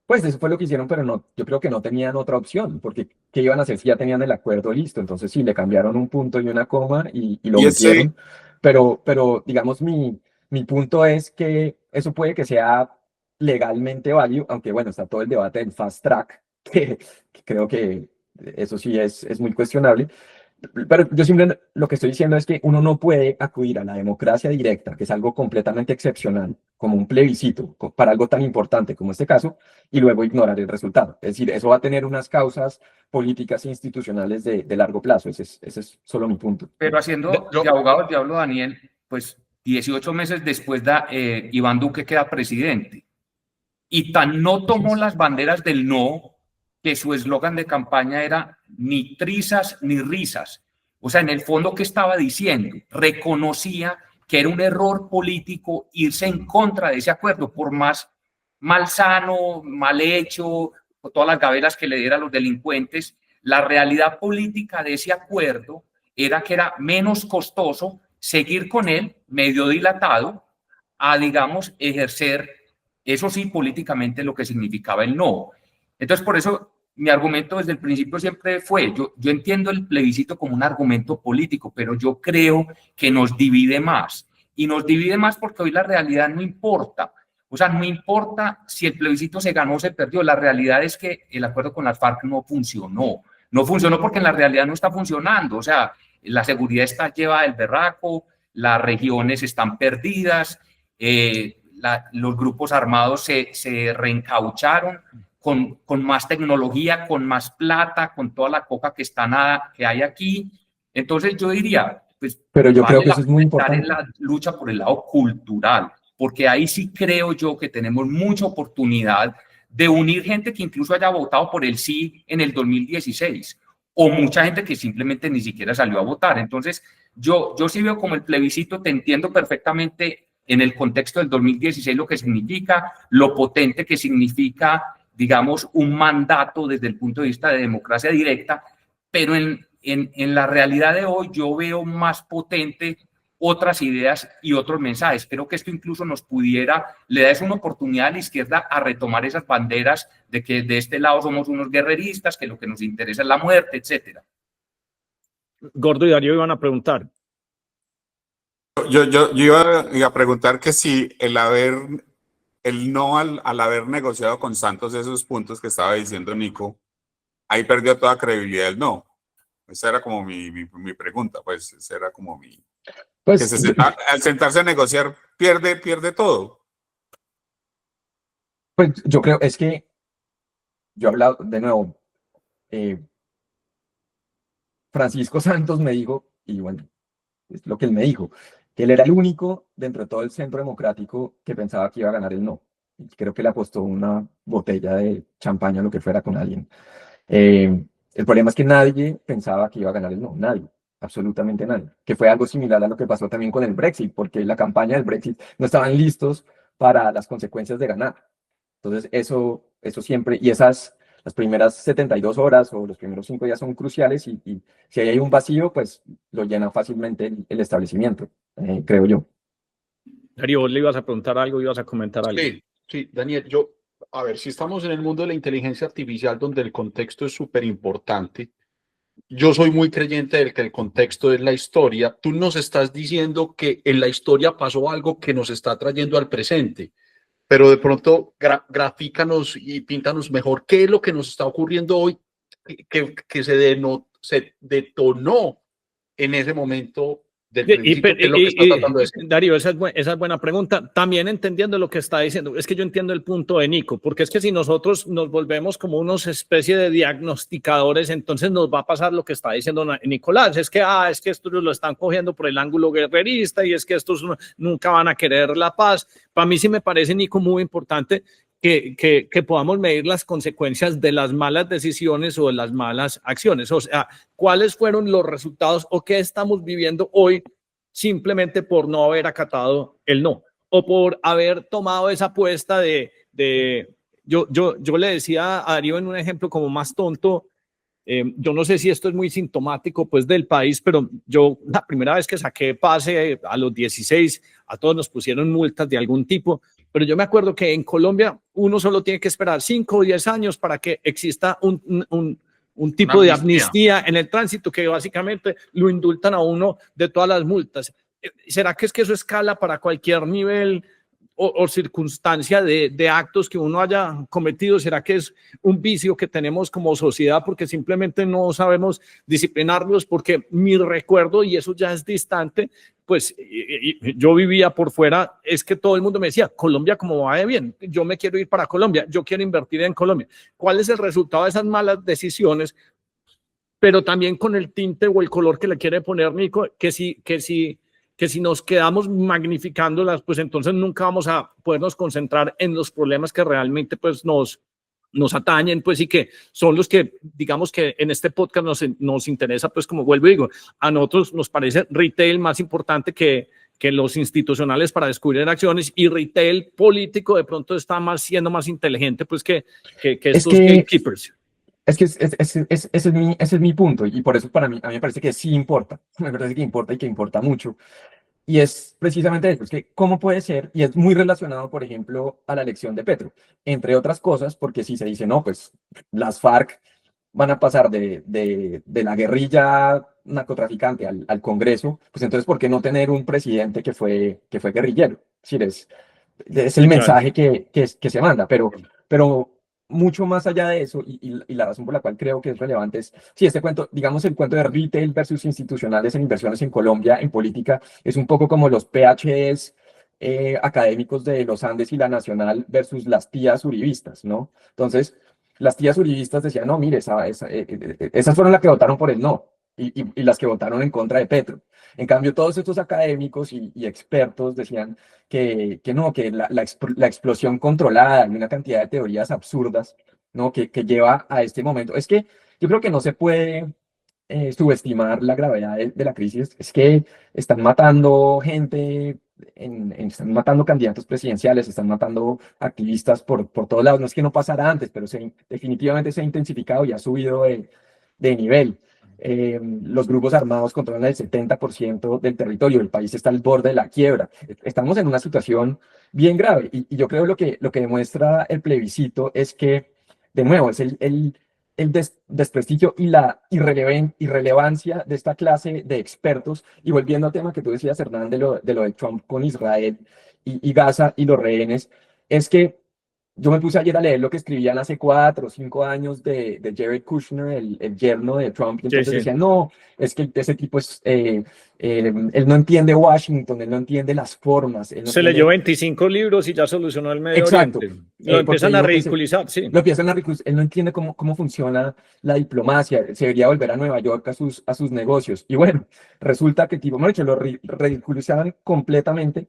Pues eso fue lo que hicieron, pero no, yo creo que no tenían otra opción, porque ¿qué iban a hacer si ya tenían el acuerdo listo? Entonces sí, le cambiaron un punto y una coma y lo metieron. Pero digamos, mi punto es que eso puede que sea legalmente válido, aunque bueno, está todo el debate del fast track, que creo que eso sí es muy cuestionable. Pero yo simplemente lo que estoy diciendo es que uno no puede acudir a la democracia directa, que es algo completamente excepcional, como un plebiscito, para algo tan importante como este caso, y luego ignorar el resultado. Es decir, eso va a tener unas causas políticas e institucionales de largo plazo. Ese es solo mi punto. Pero haciendo de abogado del diablo, Daniel, pues 18 meses después Iván Duque queda presidente, y tan no tomó las banderas del no, que su eslogan de campaña era ni trizas ni risas. O sea, en el fondo, ¿qué estaba diciendo? Reconocía que era un error político irse en contra de ese acuerdo, por más malsano, mal hecho, todas las gabelas que le diera a los delincuentes, la realidad política de ese acuerdo era que era menos costoso seguir con él, medio dilatado, a, digamos, ejercer, eso sí, políticamente lo que significaba el no. Entonces, por eso mi argumento desde el principio siempre fue, yo entiendo el plebiscito como un argumento político, pero yo creo que nos divide más. Y nos divide más porque hoy la realidad no importa. O sea, no importa si el plebiscito se ganó o se perdió. La realidad es que el acuerdo con las FARC no funcionó. No funcionó porque en la realidad no está funcionando. O sea, la seguridad está llevada del berraco, las regiones están perdidas, los grupos armados se reencaucharon con más tecnología, con más plata, con toda la coca que hay aquí. Entonces yo diría, pues, pero yo creo que eso es muy importante. En la lucha por el lado cultural, porque ahí sí creo yo que tenemos mucha oportunidad de unir gente que incluso haya votado por el sí en el 2016, o mucha gente que simplemente ni siquiera salió a votar. Entonces, yo sí veo como el plebiscito, te entiendo perfectamente en el contexto del 2016 lo que significa, lo potente que significa, digamos, un mandato desde el punto de vista de democracia directa, pero en la realidad de hoy yo veo más potente otras ideas y otros mensajes. Creo que esto incluso le da una oportunidad a la izquierda a retomar esas banderas de que de este lado somos unos guerreristas, que lo que nos interesa es la muerte, etcétera. Gordo y Darío iban a preguntar. Yo iba a preguntar que si el no al haber negociado con Santos esos puntos que estaba diciendo Nico, ahí perdió toda credibilidad el no. Esa era como mi pregunta, pues esa era como mi... Pues, al sentarse a negociar pierde todo. Pues yo creo, es que yo he hablado de nuevo, Francisco Santos me dijo, y bueno, es lo que él me dijo, que él era el único dentro de todo el centro democrático que pensaba que iba a ganar el no. Y creo que le apostó una botella de champaña o lo que fuera con alguien. El problema es que nadie pensaba que iba a ganar el no, nadie. Absolutamente nadie, que fue algo similar a lo que pasó también con el Brexit, porque la campaña del Brexit no estaban listos para las consecuencias de ganar. Entonces, eso siempre, y las primeras 72 horas o los primeros 5 días son cruciales y si hay un vacío, pues lo llena fácilmente el establecimiento, creo yo. Darío, vos le ibas a preguntar algo, ibas a comentar algo. Sí, Daniel, a ver, si estamos en el mundo de la inteligencia artificial donde el contexto es súper importante, yo soy muy creyente del que el contexto es la historia. Tú nos estás diciendo que en la historia pasó algo que nos está trayendo al presente, pero de pronto grafícanos y píntanos mejor qué es lo que nos está ocurriendo hoy que se detonó en ese momento del principio, que es lo que está tratando de decir. Darío, esa es buena pregunta. También entendiendo lo que está diciendo, es que yo entiendo el punto de Nico, porque es que si nosotros nos volvemos como unos especie de diagnosticadores, entonces nos va a pasar lo que está diciendo Nicolás, es que estos lo están cogiendo por el ángulo guerrerista y es que estos nunca van a querer la paz. Para mí sí me parece, Nico, muy importante que podamos medir las consecuencias de las malas decisiones o de las malas acciones. O sea, cuáles fueron los resultados o qué estamos viviendo hoy simplemente por no haber acatado el no o por haber tomado esa apuesta yo le decía a Darío en un ejemplo como más tonto, yo no sé si esto es muy sintomático pues del país, pero yo la primera vez que saqué pase a los 16, a todos nos pusieron multas de algún tipo, pero yo me acuerdo que en Colombia uno solo tiene que esperar 5 o 10 años para que exista un tipo de amnistía en el tránsito que básicamente lo indultan a uno de todas las multas. ¿Será que es que eso escala para cualquier nivel o circunstancia de actos que uno haya cometido? ¿Será que es un vicio que tenemos como sociedad porque simplemente no sabemos disciplinarlos? Porque mi recuerdo, y eso ya es distante, pues yo vivía por fuera, es que todo el mundo me decía, Colombia como va de bien, yo me quiero ir para Colombia, yo quiero invertir en Colombia. ¿Cuál es el resultado de esas malas decisiones? Pero también con el tinte o el color que le quiere poner Nico, que si nos quedamos magnificándolas, pues entonces nunca vamos a podernos concentrar en los problemas que realmente pues nos atañen, pues, y que son los que, digamos que en este podcast nos interesa, pues, como vuelvo y digo, a nosotros nos parece retail más importante que que los institucionales para descubrir acciones, y retail político de pronto está siendo más inteligente pues que estos gatekeepers. Es que ese es mi punto, y por eso a mí me parece que sí importa, me parece que importa y que importa mucho. Y es precisamente eso, es que cómo puede ser, y es muy relacionado, por ejemplo, a la elección de Petro, entre otras cosas, porque si se dice, no, pues las FARC van a pasar de la guerrilla narcotraficante al Congreso, pues entonces, ¿por qué no tener un presidente que fue guerrillero? Es decir, es el mensaje que se manda, pero mucho más allá de eso, y la razón por la cual creo que es relevante es, si este cuento, digamos el cuento de retail versus institucionales en inversiones en Colombia, en política, es un poco como los PhDs académicos de los Andes y la Nacional versus las tías uribistas, ¿no? Entonces, las tías uribistas decían, no, mire, esas fueron las que votaron por el no, y las que votaron en contra de Petro. En cambio, todos estos académicos y expertos decían que no, que la explosión controlada y una cantidad de teorías absurdas, ¿no? que lleva a este momento. Es que yo creo que no se puede subestimar la gravedad de la crisis. Es que están matando gente, están matando candidatos presidenciales, están matando activistas por todos lados. No es que no pasara antes, pero definitivamente se ha intensificado y ha subido de nivel. Los grupos armados controlan el 70% del territorio, el país está al borde de la quiebra. Estamos en una situación bien grave y yo creo lo que demuestra el plebiscito es que, de nuevo, es el desprestigio y la irrelevancia de esta clase de expertos. Y volviendo al tema que tú decías, Hernán, de lo de Trump con Israel y Gaza y los rehenes, es que yo me puse ayer a leer lo que escribían hace 4 o 5 años de Jared Kushner, el yerno de Trump, y entonces decían, no, es que ese tipo él no entiende Washington, él no entiende las formas. Él no Se leyó 25 libros y ya solucionó el Medio Exacto. Oriente. Lo empiezan a ridiculizar, sí. Lo empiezan a ridiculizar, él no entiende cómo funciona la diplomacia, se debería volver a Nueva York a sus negocios. Y bueno, resulta que el tipo, lo ridiculizaban completamente.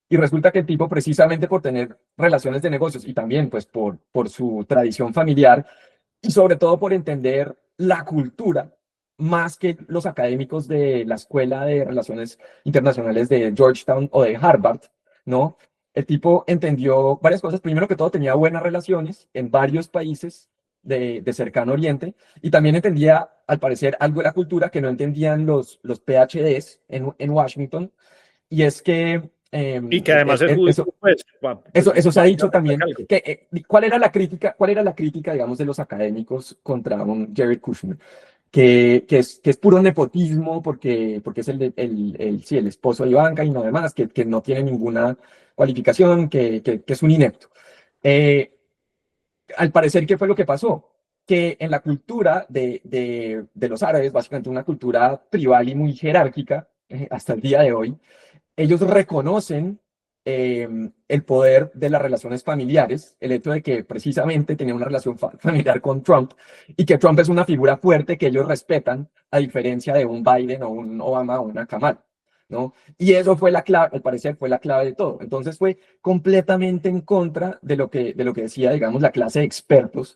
Y resulta que el tipo, precisamente por tener relaciones de negocios y también pues por su tradición familiar y sobre todo por entender la cultura más que los académicos de la Escuela de Relaciones Internacionales de Georgetown o de Harvard, ¿no? El tipo entendió varias cosas. Primero que todo, tenía buenas relaciones en varios países de Cercano Oriente y también entendía, al parecer, algo de la cultura que no entendían los PhDs en Washington, y es que y que además es justo, eso se ha dicho también. ¿Cuál era la crítica, digamos, de los académicos contra un Jared Kushner? Que es puro nepotismo porque es el esposo de Ivanka y no demás, que no tiene ninguna cualificación, que es un inepto. Al parecer, ¿qué fue lo que pasó? Que en la cultura de los árabes, básicamente una cultura tribal y muy jerárquica, hasta el día de hoy, ellos reconocen el poder de las relaciones familiares, el hecho de que precisamente tenía una relación familiar con Trump y que Trump es una figura fuerte que ellos respetan, a diferencia de un Biden o un Obama o una Kamala, ¿no? Y eso fue la clave, al parecer fue la clave de todo. Entonces fue completamente en contra de lo que decía, digamos, la clase de expertos.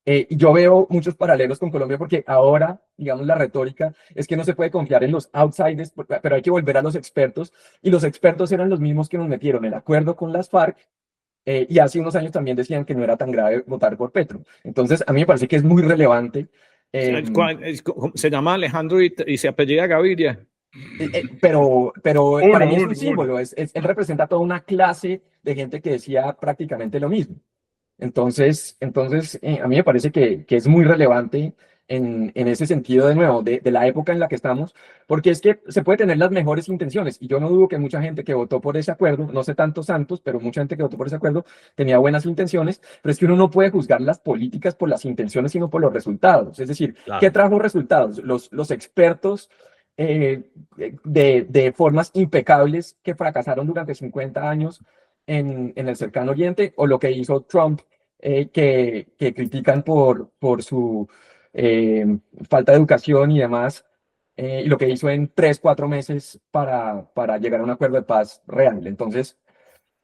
Y yo veo muchos paralelos con Colombia porque ahora, digamos, la retórica es que no se puede confiar en los outsiders, pero hay que volver a los expertos. Y los expertos eran los mismos que nos metieron el acuerdo con las FARC y hace unos años también decían que no era tan grave votar por Petro. Entonces, a mí me parece que es muy relevante. Se llama Alejandro y se apellida Gaviria. Pero para mí es un símbolo. Él representa toda una clase de gente que decía prácticamente lo mismo. Entonces a mí me parece que es muy relevante en ese sentido, de nuevo, de la época en la que estamos, porque es que se puede tener las mejores intenciones, y yo no dudo que mucha gente que votó por ese acuerdo, no sé tantos santos, pero mucha gente que votó por ese acuerdo tenía buenas intenciones, pero es que uno no puede juzgar las políticas por las intenciones, sino por los resultados. Es decir, claro, ¿qué trajo resultados? Los expertos de formas impecables que fracasaron durante 50 años en el Cercano Oriente, o lo que hizo Trump, que critican por su falta de educación y demás, y lo que hizo en 3-4 meses para llegar a un acuerdo de paz real. Entonces,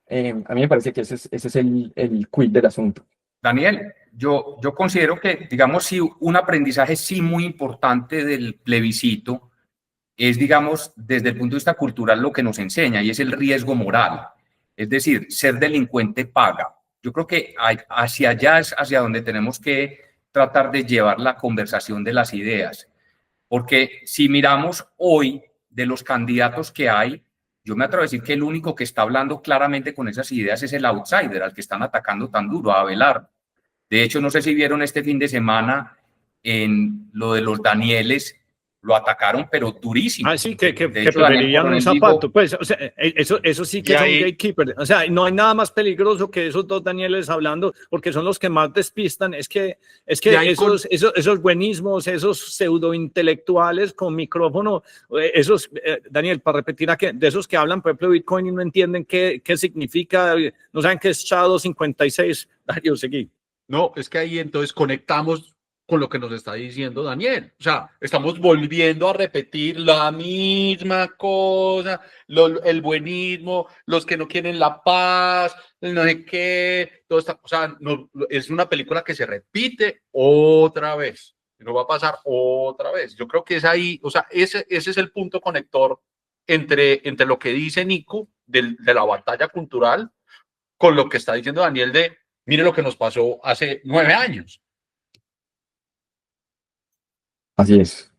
a mí me parece que ese es el quid del asunto. Daniel, yo considero que, digamos, sí, un aprendizaje sí muy importante del plebiscito es, digamos, desde el punto de vista cultural lo que nos enseña, y es el riesgo moral. Es decir, ser delincuente paga. Yo creo que hacia allá es hacia donde tenemos que tratar de llevar la conversación de las ideas. Porque si miramos hoy de los candidatos que hay, yo me atrevo a decir que el único que está hablando claramente con esas ideas es el outsider, al que están atacando tan duro, a Abelardo. De hecho, no sé si vieron este fin de semana en lo de los Danieles, lo atacaron, pero durísimo. Ah, sí, que hecho, preferirían un zapato. dijo, pues, o sea, eso sí que son gatekeepers. O sea, no hay nada más peligroso que esos dos Danieles hablando, porque son los que más despistan. Es que esos buenismos, esos pseudointelectuales con micrófono, Daniel, para repetir, de esos que hablan, por ejemplo, Bitcoin y no entienden qué significa, no saben qué es SHA-256. Darío, seguí. No, es que ahí entonces conectamos con lo que nos está diciendo Daniel. O sea, estamos volviendo a repetir la misma cosa, el buenismo, los que no quieren la paz, no sé qué, todo está, o sea, no, es una película que se repite otra vez, no va a pasar otra vez. Yo creo que es ahí, o sea, ese es el punto conector entre lo que dice Nico de la batalla cultural con lo que está diciendo Daniel de, mire lo que nos pasó hace 9 años. Así es.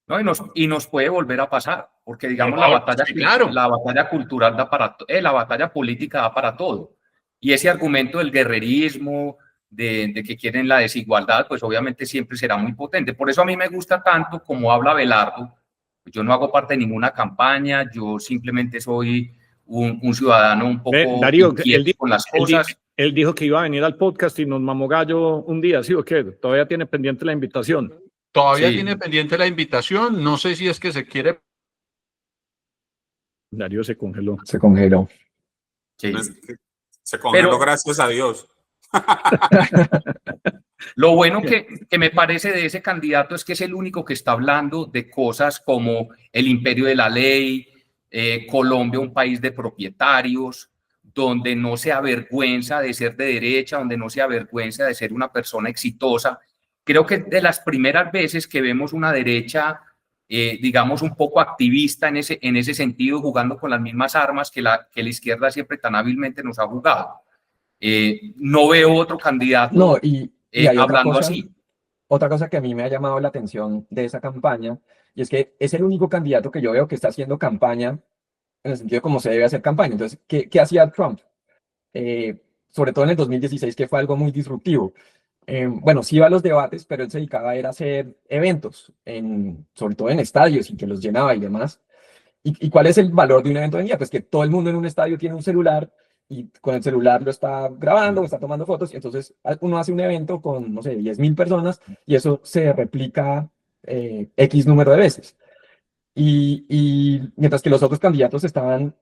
¿no? Y nos puede volver a pasar, porque digamos la batalla cultural da para la batalla política da para todo. Y ese argumento del guerrerismo, de que quieren la desigualdad, pues obviamente siempre será muy potente. Por eso a mí me gusta tanto como habla Abelardo. Yo no hago parte de ninguna campaña, yo simplemente soy un ciudadano un poco Darío, inquieto con las cosas. Él dijo que iba a venir al podcast y nos mamó gallo un día, ¿sí o qué? Todavía tiene pendiente la invitación. Todavía tiene pendiente la invitación, no sé si es que se quiere. Darío se congeló. Se congeló. Sí. Se congeló, gracias a Dios. Lo bueno que me parece de ese candidato es que es el único que está hablando de cosas como el imperio de la ley, Colombia, un país de propietarios, donde no se avergüenza de ser de derecha, donde no se avergüenza de ser una persona exitosa. Creo que de las primeras veces que vemos una derecha, digamos, un poco activista en ese sentido, jugando con las mismas armas que la izquierda siempre tan hábilmente nos ha jugado. No veo otro candidato y hay hablando así. Otra cosa que a mí me ha llamado la atención de esa campaña, y es que es el único candidato que yo veo que está haciendo campaña en el sentido de cómo se debe hacer campaña. Entonces, ¿qué hacía Trump? Sobre todo en el 2016, que fue algo muy disruptivo. Bueno, sí iba a los debates, pero él se dedicaba a hacer eventos, sobre todo en estadios, y que los llenaba y demás. ¿Y cuál es el valor de un evento hoy en día? Pues que todo el mundo en un estadio tiene un celular y con el celular lo está grabando, está tomando fotos, y entonces uno hace un evento con, no sé, 10.000 personas y eso se replica X número de veces. Y mientras que los otros candidatos no estaban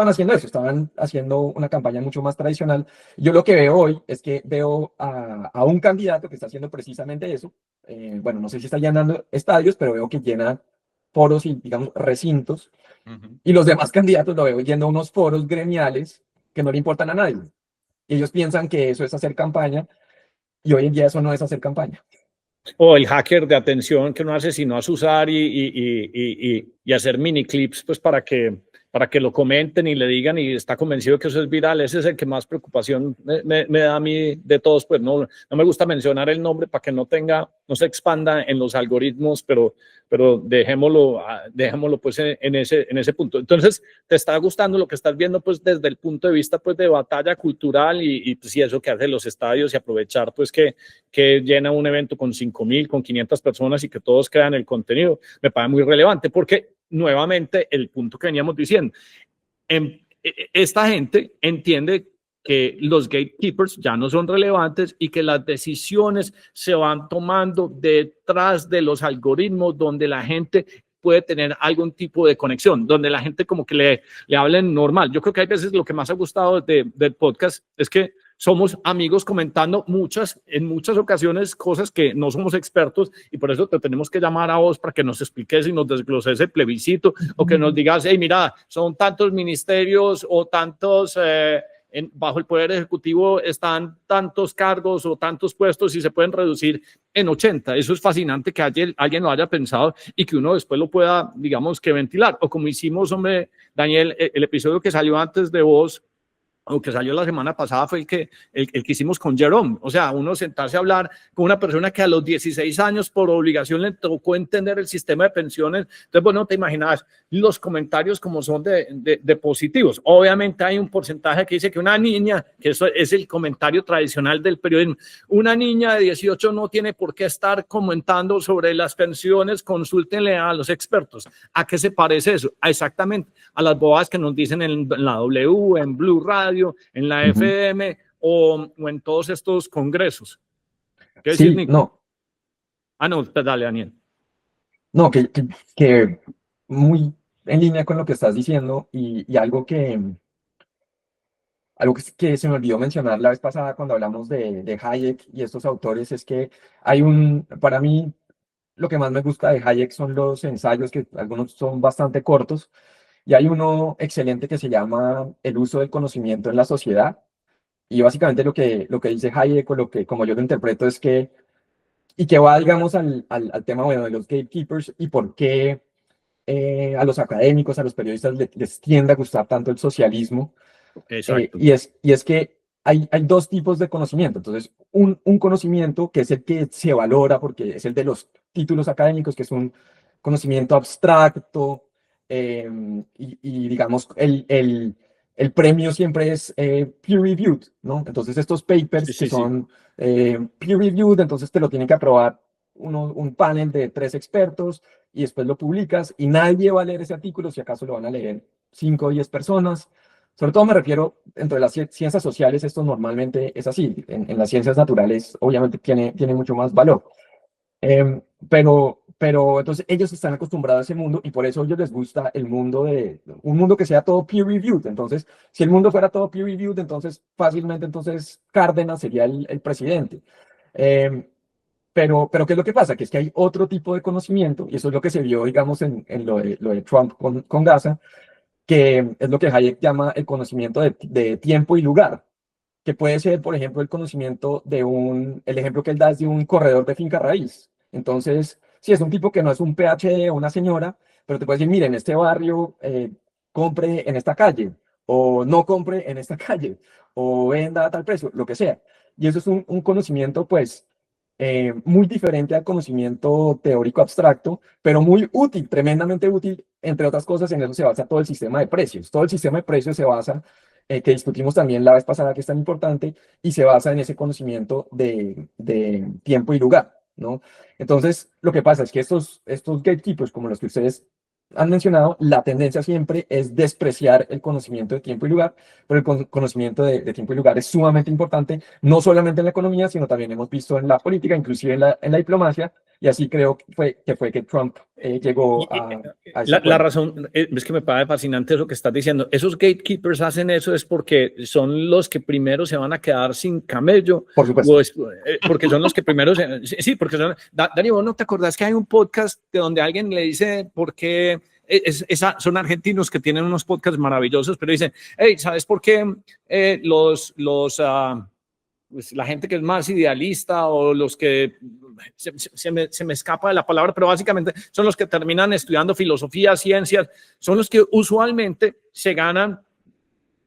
haciendo eso, estaban haciendo una campaña mucho más tradicional. Yo lo que veo hoy es que veo a un candidato que está haciendo precisamente eso. Bueno, no sé si está llenando estadios, pero veo que llena foros y, digamos, recintos. Y los demás candidatos lo veo yendo a unos foros gremiales que no le importan a nadie. Y ellos piensan que eso es hacer campaña, y hoy en día eso no es hacer campaña. O el hacker de atención que uno asesinó a Susar y hacer mini clips pues para que lo comenten y le digan y está convencido que eso es viral. Ese es el que más preocupación me da a mí de todos. Pues no me gusta mencionar el nombre para que no se expanda en los algoritmos, pero dejémoslo pues en ese punto. Entonces, ¿te está gustando lo que estás viendo pues desde el punto de vista pues de batalla cultural y pues, eso que hacen los estadios y aprovechar pues que llena un evento con 5.000, con 500 personas y que todos crean el contenido? Me parece muy relevante porque nuevamente el punto que veníamos diciendo, esta gente entiende que los gatekeepers ya no son relevantes y que las decisiones se van tomando detrás de los algoritmos donde la gente puede tener algún tipo de conexión, donde la gente como que le hablen normal. Yo creo que hay veces lo que más ha gustado del podcast es que somos amigos comentando en muchas ocasiones cosas que no somos expertos, y por eso te tenemos que llamar a vos para que nos expliques y nos desgloses el plebiscito, o que nos digas, hey, mira, son tantos ministerios o tantos bajo el Poder Ejecutivo están tantos cargos o tantos puestos y se pueden reducir en 80. Eso es fascinante que alguien lo haya pensado y que uno después lo pueda, digamos, que ventilar. O como hicimos, hombre, Daniel, el episodio que salió antes de vos, o que salió la semana pasada, fue el que hicimos con Jerome. O sea, uno sentarse a hablar con una persona que a los 16 años por obligación le tocó entender el sistema de pensiones. Entonces, bueno, te imaginas los comentarios como son de positivos. Obviamente hay un porcentaje que dice que una niña, que eso es el comentario tradicional del periodismo, una niña de 18 no tiene por qué estar comentando sobre las pensiones, consúltenle a los expertos. ¿A qué se parece eso? Exactamente a las bobadas que nos dicen en la W, en Blue Radio, en la FM o en todos estos congresos. ¿Qué Sí, decir, Nico? no. No, dale, Daniel. No, que muy en línea con lo que estás diciendo y algo que se me olvidó mencionar la vez pasada cuando hablamos de Hayek y estos autores es que para mí, lo que más me gusta de Hayek son los ensayos, que algunos son bastante cortos, y hay uno excelente que se llama El uso del conocimiento en la sociedad, y básicamente lo que dice Hayek, o como yo lo interpreto, es que, y que va, digamos, al tema, bueno, de los gatekeepers y por qué a los académicos, a los periodistas les tiende a gustar tanto el socialismo. Exacto. Y es que hay dos tipos de conocimiento. Entonces, un conocimiento que es el que se valora porque es el de los títulos académicos, que es un conocimiento abstracto, y digamos, el premio siempre es peer-reviewed, ¿no? Entonces, estos papers que son peer-reviewed, entonces te lo tienen que aprobar un panel de 3 expertos y después lo publicas y nadie va a leer ese artículo, si acaso lo van a leer 5 o 10 personas. Sobre todo me refiero, entre las ciencias sociales, esto normalmente es así. En las ciencias naturales, obviamente, tiene mucho más valor. Pero entonces ellos están acostumbrados a ese mundo y por eso a ellos les gusta un mundo que sea todo peer-reviewed. Entonces, si el mundo fuera todo peer-reviewed, entonces fácilmente Cárdenas sería el presidente. Pero ¿qué es lo que pasa? Que es que hay otro tipo de conocimiento, y eso es lo que se vio, digamos, en lo de Trump con Gaza, que es lo que Hayek llama el conocimiento de tiempo y lugar, que puede ser, por ejemplo, el conocimiento el ejemplo que él da es de un corredor de finca raíz. Entonces, si es un tipo que no es un PhD o una señora, pero te puede decir, mire, en este barrio compre en esta calle, o no compre en esta calle, o venda a tal precio, lo que sea. Y eso es un conocimiento, pues, muy diferente al conocimiento teórico abstracto, pero muy útil, tremendamente útil. Entre otras cosas, en eso se basa todo el sistema de precios. Todo el sistema de precios se basa, que discutimos también la vez pasada, que es tan importante, y se basa en ese conocimiento de tiempo y lugar, ¿no? Entonces, lo que pasa es que estos gatekeepers, como los que ustedes han mencionado, la tendencia siempre es despreciar el conocimiento de tiempo y lugar, pero el conocimiento de tiempo y lugar es sumamente importante, no solamente en la economía, sino también hemos visto en la política, inclusive en la diplomacia, y así creo que fue que Trump llegó a la razón es que me parece fascinante eso que estás diciendo. Esos gatekeepers hacen eso es porque son los que primero se van a quedar sin camello. Por supuesto. Porque son los que primero sí, porque son. Dani, ¿vos no te acordás que hay un podcast de donde alguien le dice por qué son argentinos que tienen unos podcasts maravillosos, pero dicen, hey, ¿sabes por qué pues la gente que es más idealista o los que se me escapa de la palabra, pero básicamente son los que terminan estudiando filosofía, ciencias, son los que usualmente se ganan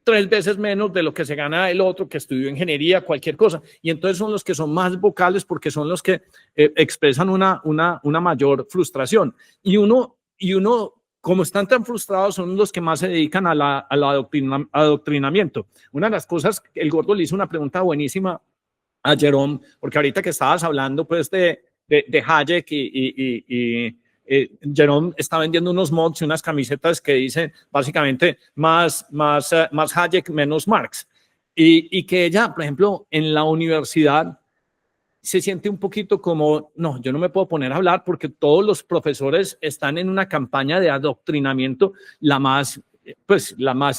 3 veces menos de lo que se gana el otro que estudió ingeniería, cualquier cosa, y entonces son los que son más vocales porque son los que expresan una mayor frustración, y uno como están tan frustrados, son los que más se dedican al adoctrinamiento. Una de las cosas, el gordo le hizo una pregunta buenísima a Jerome, porque ahorita que estabas hablando pues de Hayek y Jerome está vendiendo unos mugs y unas camisetas que dicen básicamente más Hayek, menos Marx. Y que ella, por ejemplo, en la universidad se siente un poquito como, no, yo no me puedo poner a hablar porque todos los profesores están en una campaña de adoctrinamiento la más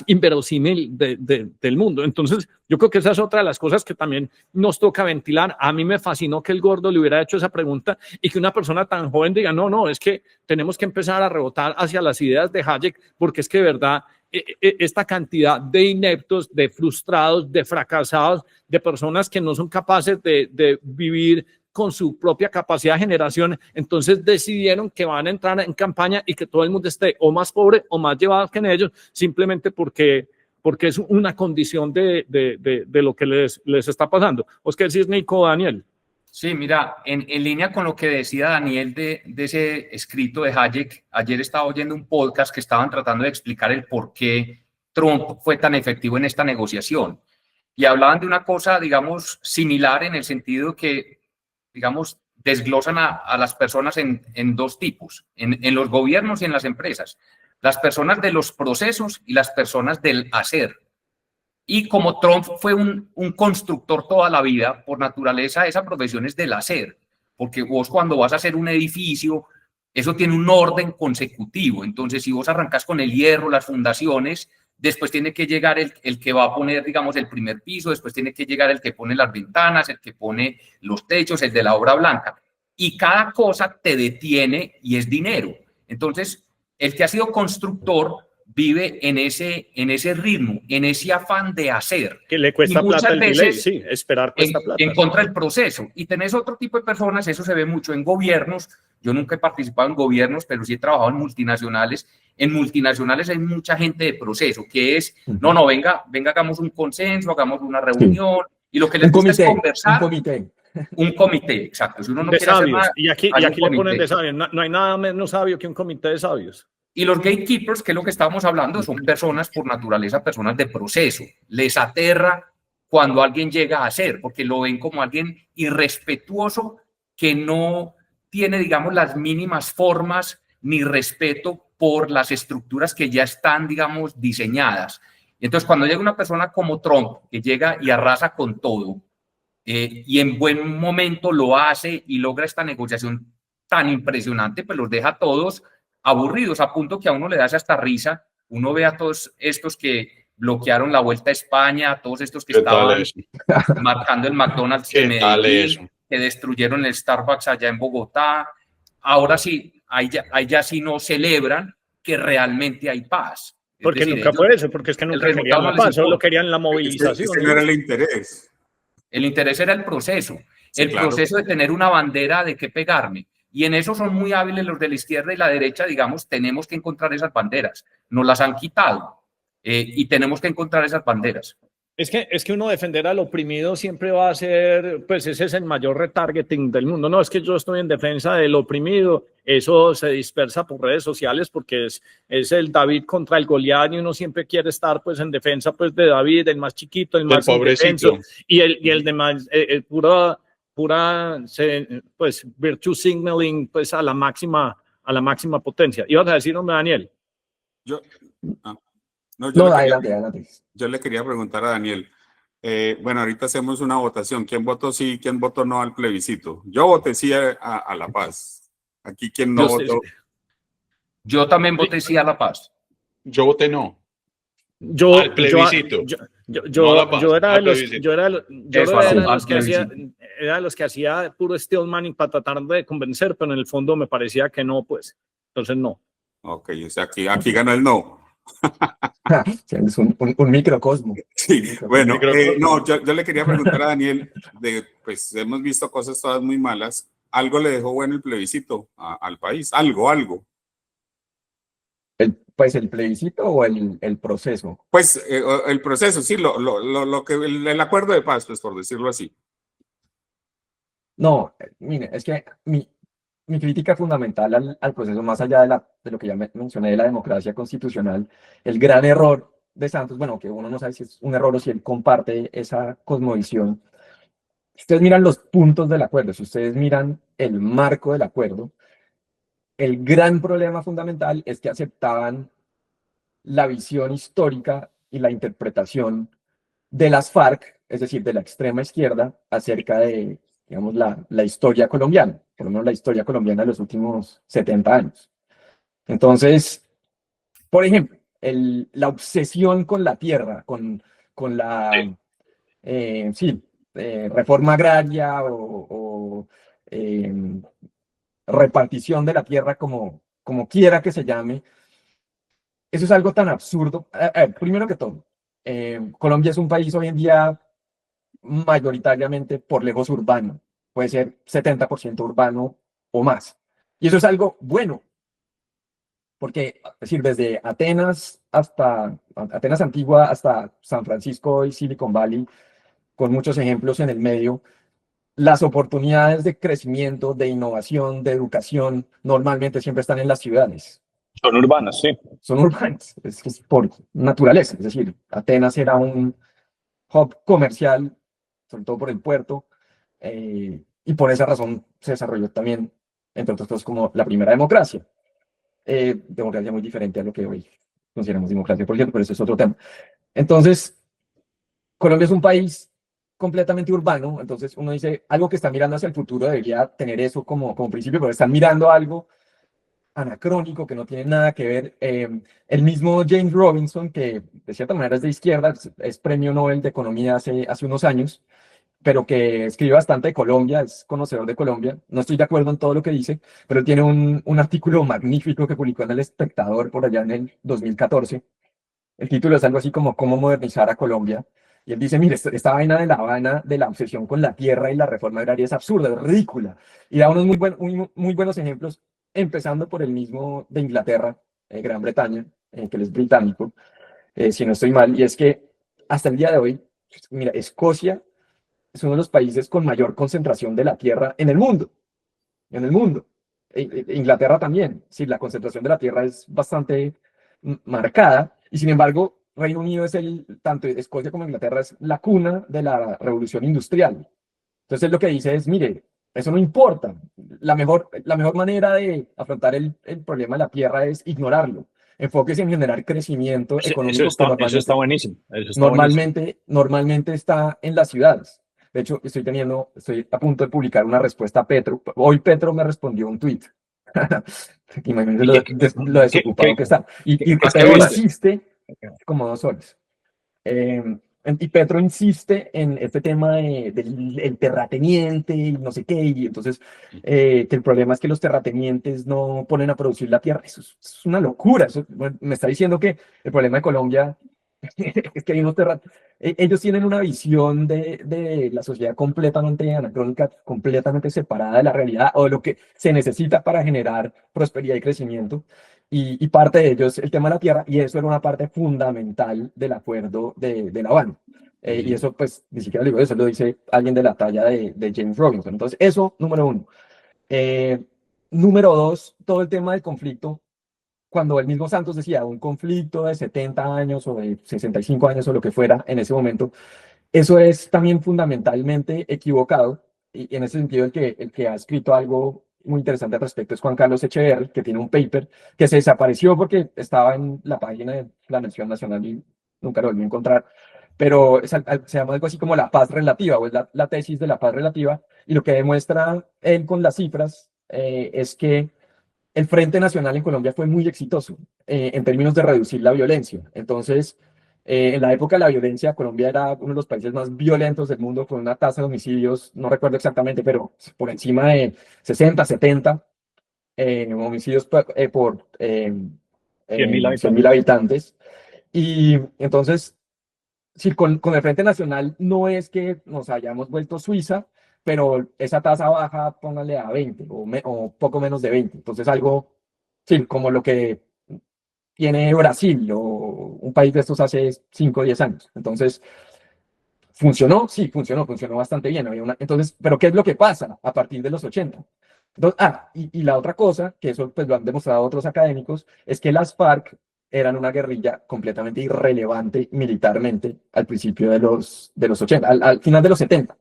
inverosímil del mundo. Entonces, yo creo que esa es otra de las cosas que también nos toca ventilar. A mí me fascinó que el gordo le hubiera hecho esa pregunta y que una persona tan joven diga, no, es que tenemos que empezar a rebotar hacia las ideas de Hayek porque es que de verdad esta cantidad de ineptos, de frustrados, de fracasados, de personas que no son capaces de vivir con su propia capacidad de generación, entonces decidieron que van a entrar en campaña y que todo el mundo esté o más pobre o más llevado que en ellos, simplemente porque es una condición de lo que les está pasando. ¿Os qué decís, Nico, Daniel? Sí, mira, en línea con lo que decía Daniel de ese escrito de Hayek, ayer estaba oyendo un podcast que estaban tratando de explicar el por qué Trump fue tan efectivo en esta negociación. Y hablaban de una cosa, digamos, similar en el sentido que, digamos, desglosan a las personas en dos tipos, en los gobiernos y en las empresas. Las personas de los procesos y las personas del hacer. Y como Trump fue un constructor toda la vida, por naturaleza esa profesión es del hacer, porque vos cuando vas a hacer un edificio, eso tiene un orden consecutivo. Entonces, si vos arrancas con el hierro, las fundaciones, después tiene que llegar el que va a poner, digamos, el primer piso, después tiene que llegar el que pone las ventanas, el que pone los techos, el de la obra blanca. Y cada cosa te detiene y es dinero. Entonces, el que ha sido constructor vive en ese ritmo, en ese afán de hacer. Que le cuesta plata el delay, sí, esperar cuesta plata. En contra del proceso. Y tenés otro tipo de personas, eso se ve mucho en gobiernos. Yo nunca he participado en gobiernos, pero sí he trabajado en multinacionales. En multinacionales hay mucha gente de proceso, que es, no, venga, hagamos un consenso, hagamos una reunión, y lo que les gusta es conversar. Un comité, exacto. Si uno no de quiere sabios. hacer nada, y aquí le ponen de sabios. No hay nada menos sabio que un comité de sabios. Y los gatekeepers, que es lo que estábamos hablando, son personas por naturaleza, personas de proceso. Les aterra cuando alguien llega a hacer, porque lo ven como alguien irrespetuoso que no tiene, digamos, las mínimas formas ni respeto por las estructuras que ya están, digamos, diseñadas. Entonces, cuando llega una persona como Trump, que llega y arrasa con todo, y en buen momento lo hace y logra esta negociación tan impresionante, pues los deja a todos aburridos, a punto que a uno le da hasta risa. Uno ve a todos estos que bloquearon la Vuelta a España, a todos estos que estaban marcando el McDonald's de Medellín, que destruyeron el Starbucks allá en Bogotá. Ahora sí, ahí ya sí no celebran que realmente hay paz. Porque decir, nunca fue eso, porque es que nunca querían la paz, solo querían la movilización. Ese no era el interés. El interés era el proceso, sí, el proceso de tener una bandera de qué pegarme. Y en eso son muy hábiles los de la izquierda y la derecha, digamos, tenemos que encontrar esas banderas. Nos las han quitado y tenemos que encontrar esas banderas. Es que uno defender al oprimido siempre va a ser, pues ese es el mayor retargeting del mundo. No, es que yo estoy en defensa del oprimido. Eso se dispersa por redes sociales porque es el David contra el Goliat y uno siempre quiere estar pues en defensa pues de David, el más chiquito, el más indefenso y el demás, pura pues virtue signaling pues a la máxima potencia. ¿Ibas a decir, hombre, Daniel? Adelante. Yo le quería preguntar a Daniel, bueno, ahorita hacemos una votación, ¿quién votó sí, quién votó no al plebiscito? Yo voté sí a la paz. Aquí, ¿quién no votó? Yo también voté sí a la paz. Yo voté no. Al plebiscito. Yo era de los que hacía puro stillmanning para tratar de convencer, pero en el fondo me parecía que no, pues. Entonces no. Ok, o sea, aquí ganó el no. Es un microcosmo. Sí, bueno, no, yo le quería preguntar a Daniel, pues hemos visto cosas todas muy malas, ¿algo le dejó bueno el plebiscito al país? ¿Algo? Pues el plebiscito o el proceso. Pues el proceso, sí, lo que el acuerdo de paz, pues por decirlo así. No, mire, es que mi crítica fundamental al proceso, más allá de lo que ya mencioné de la democracia constitucional, el gran error de Santos, bueno, que uno no sabe si es un error o si él comparte esa cosmovisión. Si ustedes miran los puntos del acuerdo, si ustedes miran el marco del acuerdo, el gran problema fundamental es que aceptaban la visión histórica y la interpretación de las FARC, es decir, de la extrema izquierda, acerca de, digamos, la historia colombiana, por lo menos la historia colombiana de los últimos 70 años. Entonces, por ejemplo, la obsesión con la tierra, con la reforma agraria o repartición de la tierra como quiera que se llame, eso es algo tan absurdo. Primero que todo, Colombia es un país hoy en día mayoritariamente por lejos urbano, puede ser 70% urbano o más. Y eso es algo bueno, porque es decir, desde Atenas hasta Atenas Antigua hasta San Francisco y Silicon Valley, con muchos ejemplos en el medio, las oportunidades de crecimiento, de innovación, de educación, normalmente siempre están en las ciudades. Son urbanas, sí. Son urbanas, es por naturaleza. Es decir, Atenas era un hub comercial, sobre todo por el puerto, y por esa razón se desarrolló también, entre otras cosas, como la primera democracia. Democracia muy diferente a lo que hoy consideramos democracia, por cierto, pero eso es otro tema. Entonces, Colombia es un país completamente urbano, entonces uno dice, algo que está mirando hacia el futuro debería tener eso como principio, pero están mirando algo anacrónico que no tiene nada que ver. El mismo James Robinson, que de cierta manera es de izquierda, es premio Nobel de Economía hace unos años, pero que escribe bastante de Colombia, es conocedor de Colombia. No estoy de acuerdo en todo lo que dice, pero él tiene un artículo magnífico que publicó en El Espectador por allá en el 2014. El título es algo así como ¿Cómo modernizar a Colombia? Y él dice, mire, esta vaina de La Habana, de la obsesión con la tierra y la reforma agraria es absurda, es ridícula. Y da unos muy buenos ejemplos, empezando por el mismo de Inglaterra, Gran Bretaña, que él es británico, si no estoy mal, y es que hasta el día de hoy, mira, Escocia es uno de los países con mayor concentración de la tierra en el mundo, en el mundo. Inglaterra también, sí, la concentración de la tierra es bastante marcada, y sin embargo, Reino Unido es tanto Escocia como Inglaterra es la cuna de la revolución industrial. Entonces lo que dice es, mire, eso no importa. La mejor manera de afrontar el problema de la tierra es ignorarlo. Enfóquese en generar crecimiento económico. Eso está buenísimo. Normalmente está en las ciudades. De hecho, estoy a punto de publicar una respuesta a Petro. Hoy Petro me respondió un tuit. Imagínense lo desocupado que está. Y Petro insiste como 2 horas. Y Petro insiste en este tema del terrateniente y no sé qué, y entonces que el problema es que los terratenientes no ponen a producir la tierra. Eso es una locura. Me está diciendo que el problema de Colombia es que hay unos ellos tienen una visión de la sociedad completamente anacrónica, completamente separada de la realidad o de lo que se necesita para generar prosperidad y crecimiento. Y parte de ello es el tema de la tierra, y eso era una parte fundamental del acuerdo de La Habana. Y eso, pues, ni siquiera lo digo, eso lo dice alguien de la talla de James Robinson. Entonces, eso, número 1. Número 2, todo el tema del conflicto. Cuando el mismo Santos decía un conflicto de 70 años o de 65 años o lo que fuera en ese momento, eso es también fundamentalmente equivocado. Y en ese sentido, el que ha escrito algo muy interesante al respecto es Juan Carlos Echeverri, que tiene un paper que se desapareció porque estaba en la página de la Nación Nacional y nunca lo volví a encontrar, pero se llama algo así como la paz relativa, o es la tesis de la paz relativa, y lo que demuestra él con las cifras es que el Frente Nacional en Colombia fue muy exitoso en términos de reducir la violencia. Entonces, en la época de la violencia, Colombia era uno de los países más violentos del mundo, con una tasa de homicidios, no recuerdo exactamente, pero por encima de 60, 70 homicidios por 100.000 habitantes. Y entonces, sí, con el Frente Nacional no es que nos hayamos vuelto Suiza, pero esa tasa baja, póngale a 20 o poco menos de 20. Entonces algo, sí, como lo que tiene Brasil o un país de estos hace 5 o 10 años. Entonces, ¿funcionó? Sí, funcionó bastante bien. Entonces, pero ¿qué es lo que pasa a partir de los 80? Entonces, y la otra cosa, que eso pues lo han demostrado otros académicos, es que las FARC eran una guerrilla completamente irrelevante militarmente al principio de los 80, al final de los 70,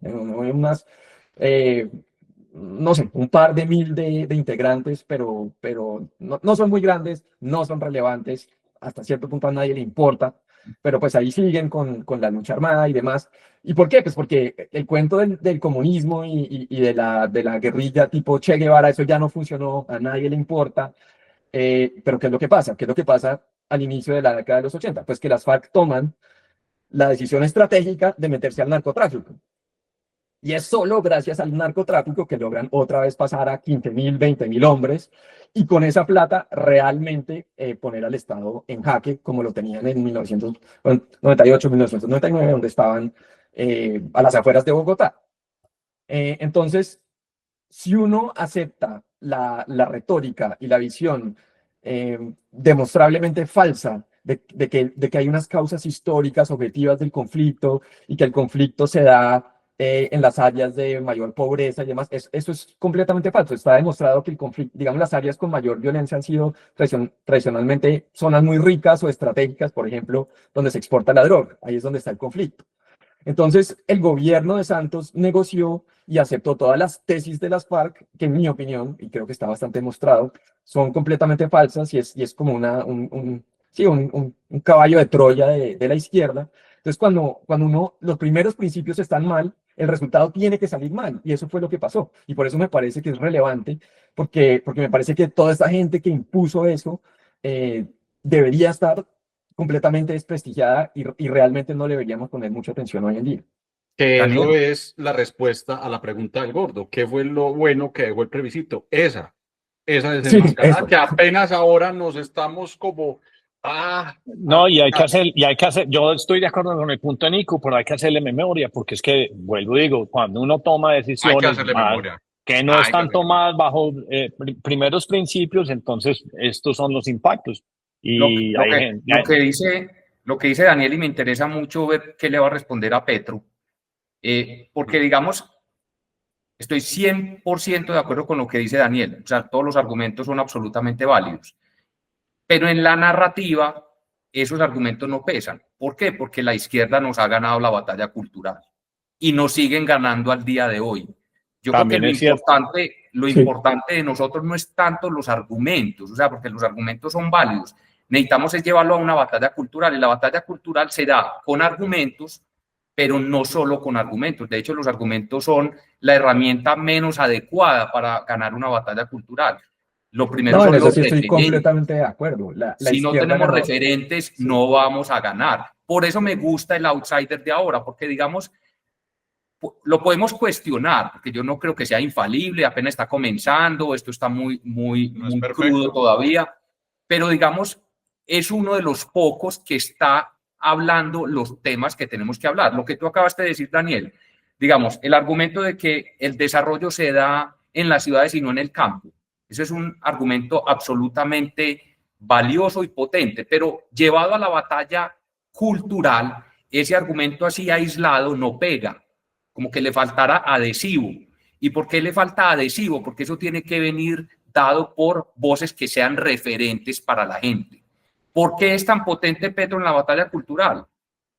no sé, un par de mil de integrantes, pero no son muy grandes, no son relevantes, hasta cierto punto a nadie le importa, pero pues ahí siguen con la lucha armada y demás. ¿Y por qué? Pues porque el cuento del comunismo y de la guerrilla tipo Che Guevara, eso ya no funcionó, a nadie le importa. Pero ¿qué es lo que pasa? ¿Qué es lo que pasa al inicio de la década de los 80? Pues que las FARC toman la decisión estratégica de meterse al narcotráfico. Y es solo gracias al narcotráfico que logran otra vez pasar a 15.000, 20.000 hombres y con esa plata realmente poner al Estado en jaque, como lo tenían en 1998, 1999, donde estaban a las afueras de Bogotá. Entonces, si uno acepta la retórica y la visión demostrablemente falsa de que hay unas causas históricas objetivas del conflicto y que el conflicto se da en las áreas de mayor pobreza y demás, eso es completamente falso. Está demostrado que el conflicto, digamos, las áreas con mayor violencia han sido tradicionalmente zonas muy ricas o estratégicas, por ejemplo, donde se exporta la droga. Ahí es donde está el conflicto. Entonces, el gobierno de Santos negoció y aceptó todas las tesis de las FARC, que en mi opinión, y creo que está bastante demostrado, son completamente falsas y es como un caballo de Troya de la izquierda. Entonces, cuando los primeros principios están mal, el resultado tiene que salir mal, y eso fue lo que pasó. Y por eso me parece que es relevante, porque me parece que toda esta gente que impuso eso debería estar completamente desprestigiada y realmente no le deberíamos poner mucha atención hoy en día. Que eso Daniel. es la respuesta a la pregunta del gordo. ¿Qué fue lo bueno que dejó el plebiscito? Esa desenmascarada, Sí, eso. que apenas ahora nos estamos como, No, y hay que hacer, yo estoy de acuerdo con el punto de Nico, pero hay que hacerle memoria, porque es que, vuelvo y digo, cuando uno toma Hay que decisiones hacerle memoria. que no Hay que están hacerle tomadas bajo primeros principios, entonces estos son los impactos. Lo, Y lo hay que, gente, lo que dice Daniel, y me interesa mucho ver qué le va a responder a Petro, porque digamos, estoy 100% de acuerdo con lo que dice Daniel, o sea, todos los argumentos son absolutamente válidos, pero en la narrativa esos argumentos no pesan. ¿Por qué? Porque la izquierda nos ha ganado la batalla cultural y nos siguen ganando al día de hoy. Yo creo que también es cierto. lo Sí. importante de nosotros no es tanto los argumentos, o sea, porque los argumentos son válidos. Necesitamos es llevarlo a una batalla cultural, y la batalla cultural se da con argumentos, pero no solo con argumentos. De hecho, los argumentos son la herramienta menos adecuada para ganar una batalla cultural. Lo primero No, en son eso los sí estoy referentes. completamente de acuerdo. La Si no izquierda tenemos ganó. referentes, Sí. no vamos a ganar. Por eso me gusta el outsider de ahora, porque digamos, lo podemos cuestionar, porque yo no creo que sea infalible, apenas está comenzando, esto está muy crudo todavía, pero digamos, es uno de los pocos que está hablando los temas que tenemos que hablar. Lo que tú acabaste de decir, Daniel, digamos, el argumento de que el desarrollo se da en las ciudades y no en el campo. Ese es un argumento absolutamente valioso y potente, pero llevado a la batalla cultural, ese argumento así aislado no pega, como que le faltara adhesivo. ¿Y por qué le falta adhesivo? Porque eso tiene que venir dado por voces que sean referentes para la gente. ¿Por qué es tan potente Petro en la batalla cultural?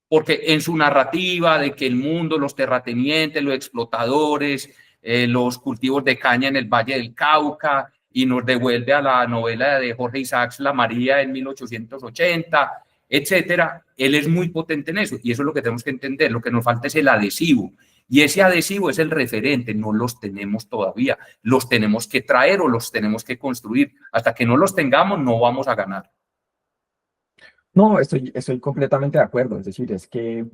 Porque en su narrativa de que el mundo, los terratenientes, los explotadores, los cultivos de caña en el Valle del Cauca, y nos devuelve a la novela de Jorge Isaacs, La María, en 1880, etcétera. Él es muy potente en eso, y eso es lo que tenemos que entender. Lo que nos falta es el adhesivo, y ese adhesivo es el referente. No los tenemos todavía, los tenemos que traer o los tenemos que construir. Hasta que no los tengamos, no vamos a ganar. No, estoy completamente de acuerdo. Es decir, es que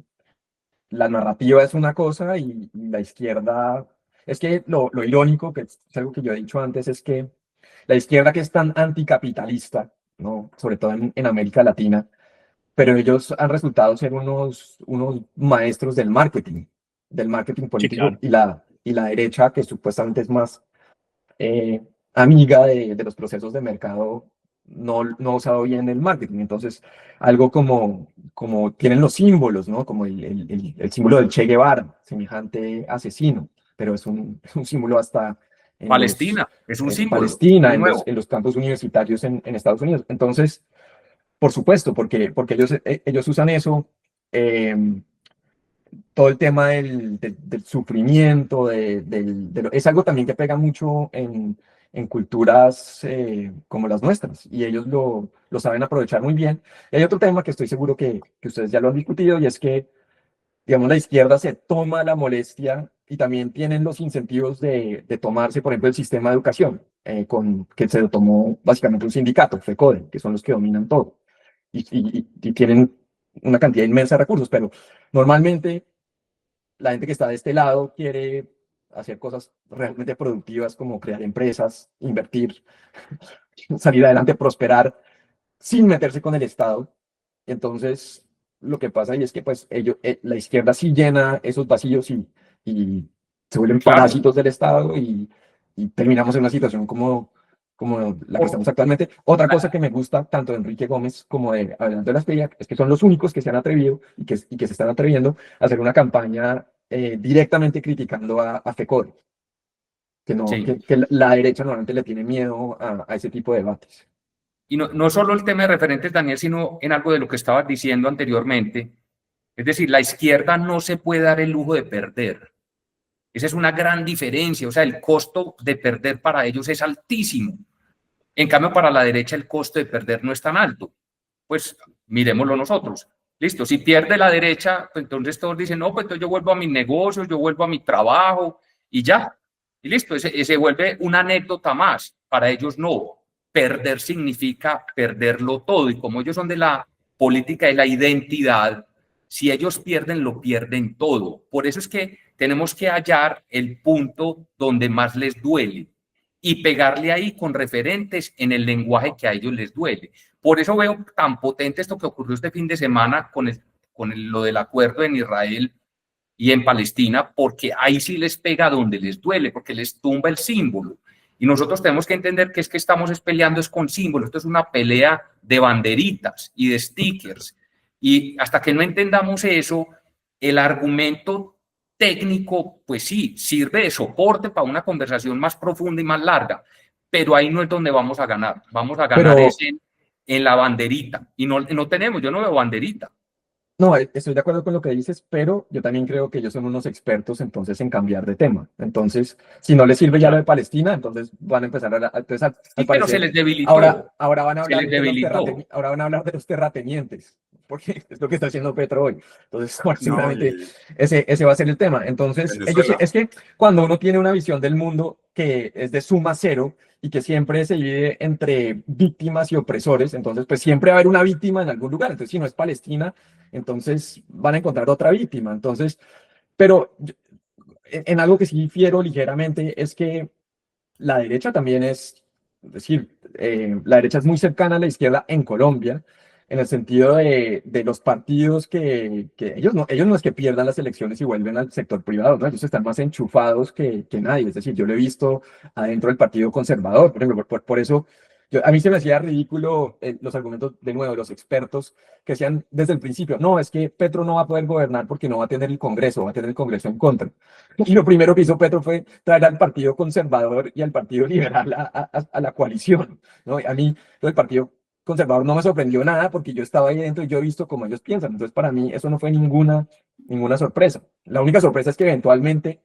la narrativa es una cosa y la izquierda, es que lo irónico, que es algo que yo he dicho antes, es que la izquierda, que es tan anticapitalista, ¿no? Sobre todo en América Latina, pero ellos han resultado ser unos maestros del marketing Sí, político, claro. y la derecha, que supuestamente es más eh, amiga de los procesos de mercado, no ha usado bien el marketing. Entonces, algo como tienen los símbolos, ¿no? Como el símbolo del Che Guevara, semejante asesino, pero es un símbolo hasta Palestina es un símbolo, no Palestina, es nuevo. en los campos universitarios en Estados Unidos. Entonces, por supuesto, porque ellos usan eso, todo el tema del sufrimiento, es algo también que pega mucho en culturas como las nuestras, y ellos lo saben aprovechar muy bien. Y hay otro tema que estoy seguro que ustedes ya lo han discutido, y es que, digamos, la izquierda se toma la molestia y también tienen los incentivos de tomarse, por ejemplo, el sistema de educación, que se lo tomó básicamente un sindicato, FECODE, que son los que dominan todo, y tienen una cantidad inmensa de recursos, pero normalmente la gente que está de este lado quiere hacer cosas realmente productivas como crear empresas, invertir, salir adelante, prosperar, sin meterse con el Estado. Entonces, lo que pasa ahí es que pues la izquierda sí llena esos vacíos y se vuelven Claro. parásitos del Estado y terminamos en una situación como la que estamos actualmente. Otra cosa que me gusta tanto de Enrique Gómez como de Adelanto de la Espriella es que son los únicos que se han atrevido y que se están atreviendo a hacer una campaña directamente criticando a FECODE, que, no, Sí. que la derecha normalmente le tiene miedo a ese tipo de debates. Y no solo el tema de referentes, Daniel, sino en algo de lo que estabas diciendo anteriormente. Es decir, la izquierda no se puede dar el lujo de perder. Esa es una gran diferencia. O sea, el costo de perder para ellos es altísimo. En cambio, para la derecha el costo de perder no es tan alto. Pues miremoslo nosotros. Listo, si pierde la derecha, pues entonces todos dicen, no, pues entonces yo vuelvo a mis negocios, yo vuelvo a mi trabajo y ya. Y listo, ese vuelve una anécdota más. Para ellos no. Perder significa perderlo todo. Y como ellos son de la política de la identidad, si ellos pierden, lo pierden todo. Por eso es que tenemos que hallar el punto donde más les duele y pegarle ahí con referentes en el lenguaje que a ellos les duele. Por eso veo tan potente esto que ocurrió este fin de semana con lo del acuerdo en Israel y en Palestina, porque ahí sí les pega donde les duele, porque les tumba el símbolo. Y nosotros tenemos que entender que es que estamos peleando es con símbolos. Esto es una pelea de banderitas y de stickers. Y hasta que no entendamos eso, el argumento técnico, pues sí, sirve de soporte para una conversación más profunda y más larga, pero ahí no es donde vamos a ganar. Vamos a ganar en la banderita. Y no tenemos, yo no veo banderita. No, estoy de acuerdo con lo que dices, pero yo también creo que ellos son unos expertos entonces en cambiar de tema. Entonces, si no les sirve ya lo de Palestina, entonces van a empezar entonces, al Sí, pero parecer, se les debilitó. ahora van a Se hablar les debilitó. ahora van a hablar de los terratenientes, porque es lo que está haciendo Petro hoy. Entonces, bueno, No, seguramente ese va a ser el tema. Entonces, es que cuando uno tiene una visión del mundo que es de suma cero y que siempre se divide entre víctimas y opresores, entonces pues siempre va a haber una víctima en algún lugar. Entonces, si no es Palestina, entonces van a encontrar otra víctima. Entonces, pero en algo que sí difiero ligeramente es que la derecha también es decir, la derecha es muy cercana a la izquierda en Colombia, en el sentido de los partidos que ellos no es que pierdan las elecciones y vuelven al sector privado, ¿no? Ellos están más enchufados que nadie. Es decir, yo lo he visto adentro del Partido Conservador, por ejemplo, por eso a mí se me hacía ridículo los argumentos, de nuevo, de los expertos que decían desde el principio, no, es que Petro no va a poder gobernar porque no va a tener el Congreso, va a tener el Congreso en contra. Y lo primero que hizo Petro fue traer al Partido Conservador y al Partido Liberal a la coalición, ¿no? A mí el Partido Conservador no me sorprendió nada porque yo estaba ahí dentro y yo he visto cómo ellos piensan. Entonces, para mí eso no fue ninguna sorpresa. La única sorpresa es que eventualmente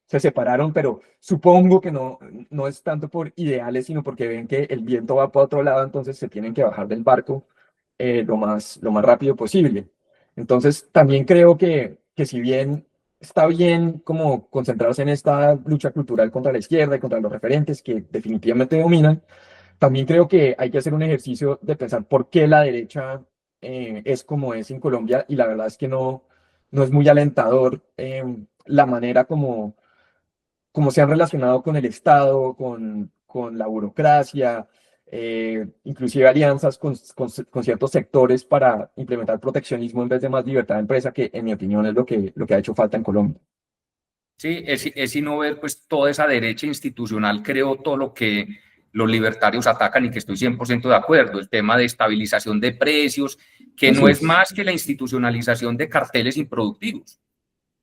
se separaron, pero supongo que no es tanto por ideales, sino porque ven que el viento va para otro lado, entonces se tienen que bajar del barco lo más rápido posible. Entonces, también creo que si bien está bien como concentrarse en esta lucha cultural contra la izquierda y contra los referentes que definitivamente dominan, también creo que hay que hacer un ejercicio de pensar por qué la derecha es como es en Colombia, y la verdad es que no es muy alentador la manera como se han relacionado con el Estado, con la burocracia, inclusive alianzas con ciertos sectores para implementar proteccionismo en vez de más libertad de empresa, que en mi opinión es lo que ha hecho falta en Colombia. Sí, es sino ver pues toda esa derecha institucional creó todo lo que los libertarios atacan y que estoy 100% de acuerdo, el tema de estabilización de precios, que no es más que la institucionalización de carteles improductivos.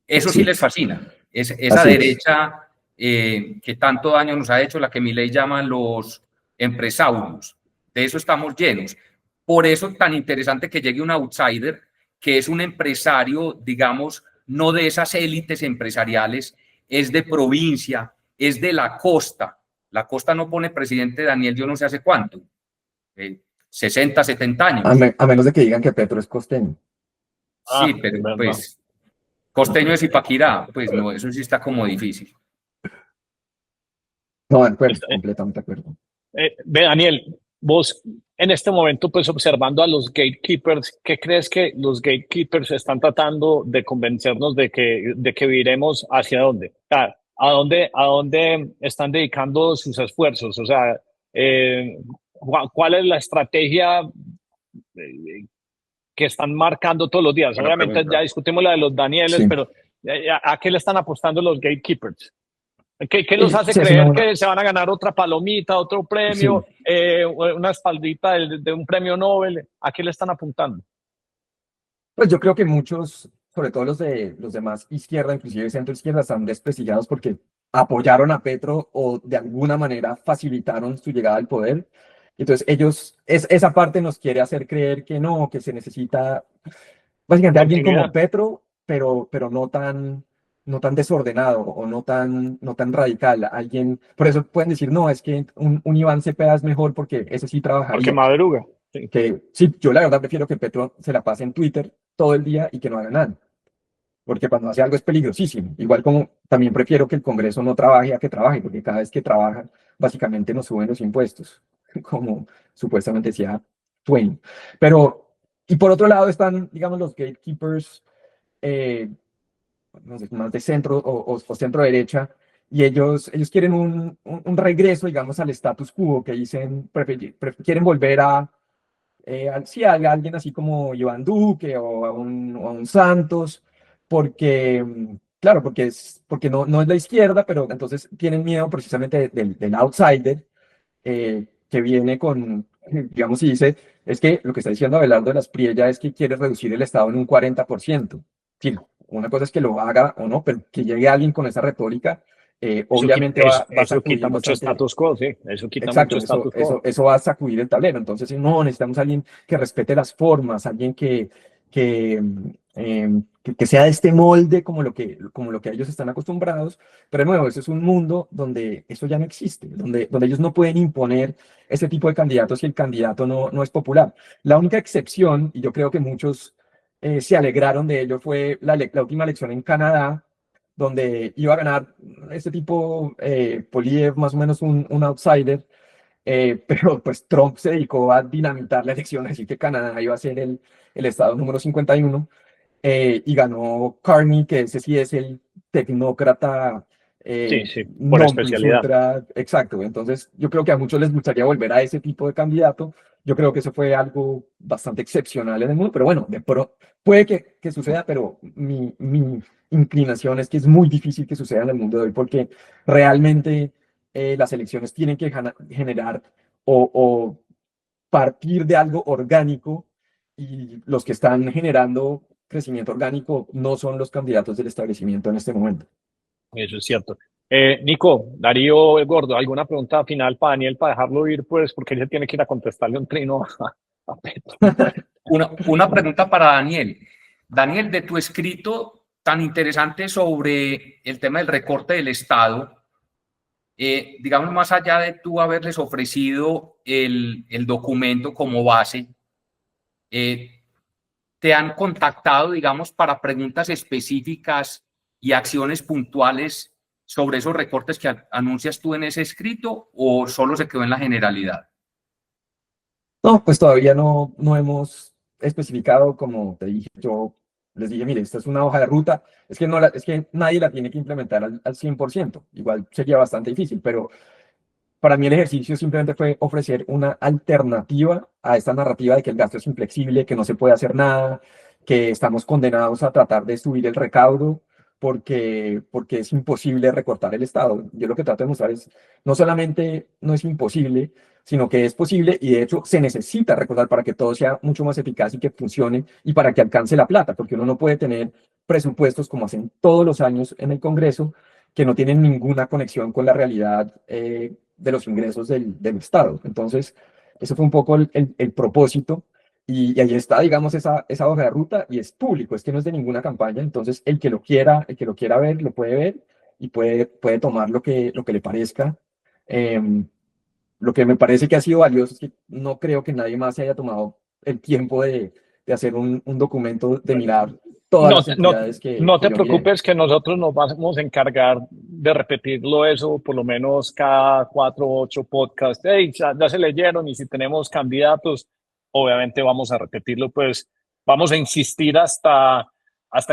Eso sí les fascina, esa derecha que tanto daño nos ha hecho, la que Milei llama los empresarios, de eso estamos llenos. Por eso tan interesante que llegue un outsider, que es un empresario, digamos, no de esas élites empresariales, es de provincia, es de la costa. La costa no pone presidente Daniel, yo no sé hace cuánto, 60, 70 años. A menos de que digan que Petro es costeño. Sí, pero pues costeño de Zipaquirá, pues no, eso sí está como difícil. No, de acuerdo, completamente de acuerdo. Ve, Daniel, vos en este momento, pues observando a los gatekeepers, ¿qué crees que los gatekeepers están tratando de convencernos de que viremos hacia dónde? a dónde están dedicando sus esfuerzos? O sea, ¿cuál es la estrategia que están marcando todos los días? Buena Obviamente pregunta. ya discutimos la de los Danieles, Sí. pero ¿a qué le están apostando los gatekeepers? ¿Qué los hace Sí, es creer una buena- que se van a ganar otra palomita, otro premio, una espaldita de un premio Nobel? ¿A qué le están apuntando? Pues yo creo que muchos, sobre todo los de más izquierda, inclusive centro izquierda, están desprestigiados porque apoyaron a Petro o de alguna manera facilitaron su llegada al poder. Entonces esa parte nos quiere hacer creer que no, que se necesita básicamente alguien como Continuidad. Petro, pero no tan desordenado o no tan radical. Alguien, por eso pueden decir, no, es que un Iván Cepeda es mejor porque ese sí Porque trabajaría. madruga. Sí. Que sí, yo la verdad prefiero que Petro se la pase en Twitter todo el día y que no haga nada, porque cuando hace algo es peligrosísimo. Igual como también prefiero que el Congreso no trabaje a que trabaje, porque cada vez que trabaja, básicamente nos suben los impuestos, como supuestamente decía Twain. Pero, y por otro lado están, digamos, los gatekeepers, eh, no sé, más de centro o centro derecha, y ellos quieren un regreso, digamos, al status quo, que dicen, quieren volver a sí, a alguien así como Iván Duque o a un Santos, porque, claro, porque no es la izquierda, pero entonces tienen miedo precisamente del outsider que viene con, digamos, y dice, es que lo que está diciendo Abelardo de las Priella es que quiere reducir el Estado en un 40%. Sí, una cosa es que lo haga o no, pero que llegue alguien con esa retórica, obviamente va a Eso sacudir quita mucho bastante. status quo, sí. Eso quita mucho Exacto, status quo. eso va a sacudir el tablero. Entonces, no, necesitamos a alguien que respete las formas, alguien que sea de este molde como lo que ellos están acostumbrados. Pero de nuevo, eso es un mundo donde eso ya no existe, donde ellos no pueden imponer ese tipo de candidatos si el candidato no es popular. La única excepción, y yo creo que muchos se alegraron de ello, fue la última elección en Canadá donde iba a ganar este tipo, Poliev, más o menos un outsider, pero pues Trump se dedicó a dinamitar la elección, así que Canadá iba a ser el estado número 51, y ganó Carney, que ese sí es el tecnócrata Sí, sí, por non plus especialidad. ultra, exacto. Entonces, yo creo que a muchos les gustaría volver a ese tipo de candidato. Yo creo que eso fue algo bastante excepcional en el mundo, pero bueno, puede que suceda, pero mi inclinación es que es muy difícil que suceda en el mundo de hoy, porque realmente las elecciones tienen que generar o partir de algo orgánico, y los que están generando crecimiento orgánico no son los candidatos del establecimiento en este momento. Eso es cierto. Nico, Darío el Gordo, ¿alguna pregunta final para Daniel para dejarlo ir? Pues porque él se tiene que ir a contestarle un trino a Petro. Una pregunta para Daniel. Daniel, de tu escrito tan interesante sobre el tema del recorte del Estado, digamos, más allá de tú haberles ofrecido el documento como base, ¿te han contactado, digamos, para preguntas específicas y acciones puntuales sobre esos recortes que anuncias tú en ese escrito, o solo se quedó en la generalidad? No, pues todavía no hemos especificado, como te dije, yo les dije, mire, esta es una hoja de ruta, es que nadie la tiene que implementar al 100%, igual sería bastante difícil, pero para mí el ejercicio simplemente fue ofrecer una alternativa a esta narrativa de que el gasto es inflexible, que no se puede hacer nada, que estamos condenados a tratar de subir el recaudo porque es imposible recortar el Estado. Yo lo que trato de mostrar es, no solamente no es imposible, sino que es posible y de hecho se necesita recortar para que todo sea mucho más eficaz y que funcione y para que alcance la plata, porque uno no puede tener presupuestos como hacen todos los años en el Congreso, que no tienen ninguna conexión con la realidad de los ingresos del Estado. Entonces, eso fue un poco el propósito, y ahí está, digamos, esa hoja de ruta, y es público, es que no es de ninguna campaña. Entonces, el que lo quiera ver, lo puede ver y puede tomar lo que le parezca. Lo que me parece que ha sido valioso es que no creo que nadie más se haya tomado el tiempo de hacer un documento, de mirar todas No, las entidades no que te yo miré. preocupes que nosotros nos vamos a encargar de repetirlo eso por lo menos cada 4 o 8 podcasts. Hey, ya se leyeron, y si tenemos candidatos, obviamente vamos a repetirlo, pues vamos a insistir hasta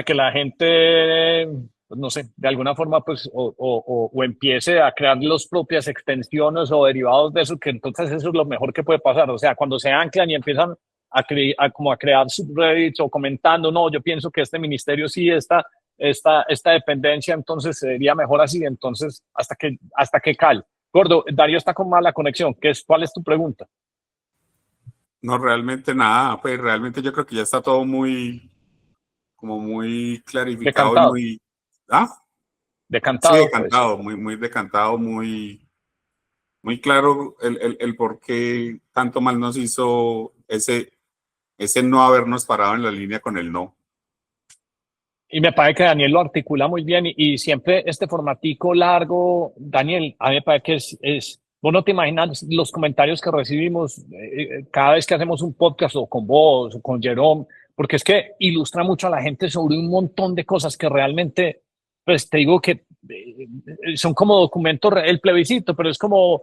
que la gente pues no sé, de alguna forma, pues, o empiece a crear las propias extensiones o derivados de eso, que entonces eso es lo mejor que puede pasar. O sea, cuando se anclan y empiezan como a crear subreddits o comentando, no, yo pienso que este ministerio sí, esta dependencia, entonces sería mejor así, entonces hasta que cale. Gordo, Darío está con mala conexión. ¿Cuál es tu pregunta? No, realmente nada, pues realmente yo creo que ya está todo muy clarificado Decantado. y muy... ¿Ah? Decantado. Sí, decantado, pues. Muy decantado, muy claro el por qué tanto mal nos hizo ese no habernos parado en la línea con el no. Y me parece que Daniel lo articula muy bien y siempre este formatico largo, Daniel, a mí me parece que vos no te imaginas los comentarios que recibimos cada vez que hacemos un podcast o con vos o con Jerome, porque es que ilustra mucho a la gente sobre un montón de cosas que realmente, pues te digo que son como documentos, el plebiscito, pero es como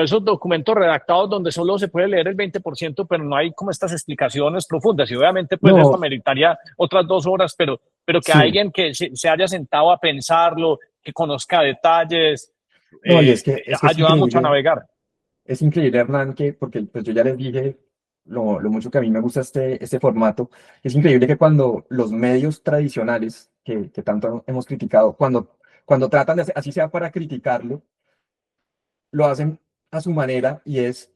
esos documentos redactados donde solo se puede leer el 20%, pero no hay como estas explicaciones profundas. Y obviamente, pues esto ameritaría otras 2 horas, pero que sí. Alguien que se haya sentado a pensarlo, que conozca detalles, no, y es que ayuda mucho a navegar. Es increíble, Hernán, porque pues yo ya les dije lo mucho que a mí me gusta este formato. Es increíble que cuando los medios tradicionales, que tanto hemos criticado, cuando tratan de hacer, así sea para criticarlo, lo hacen a su manera y es,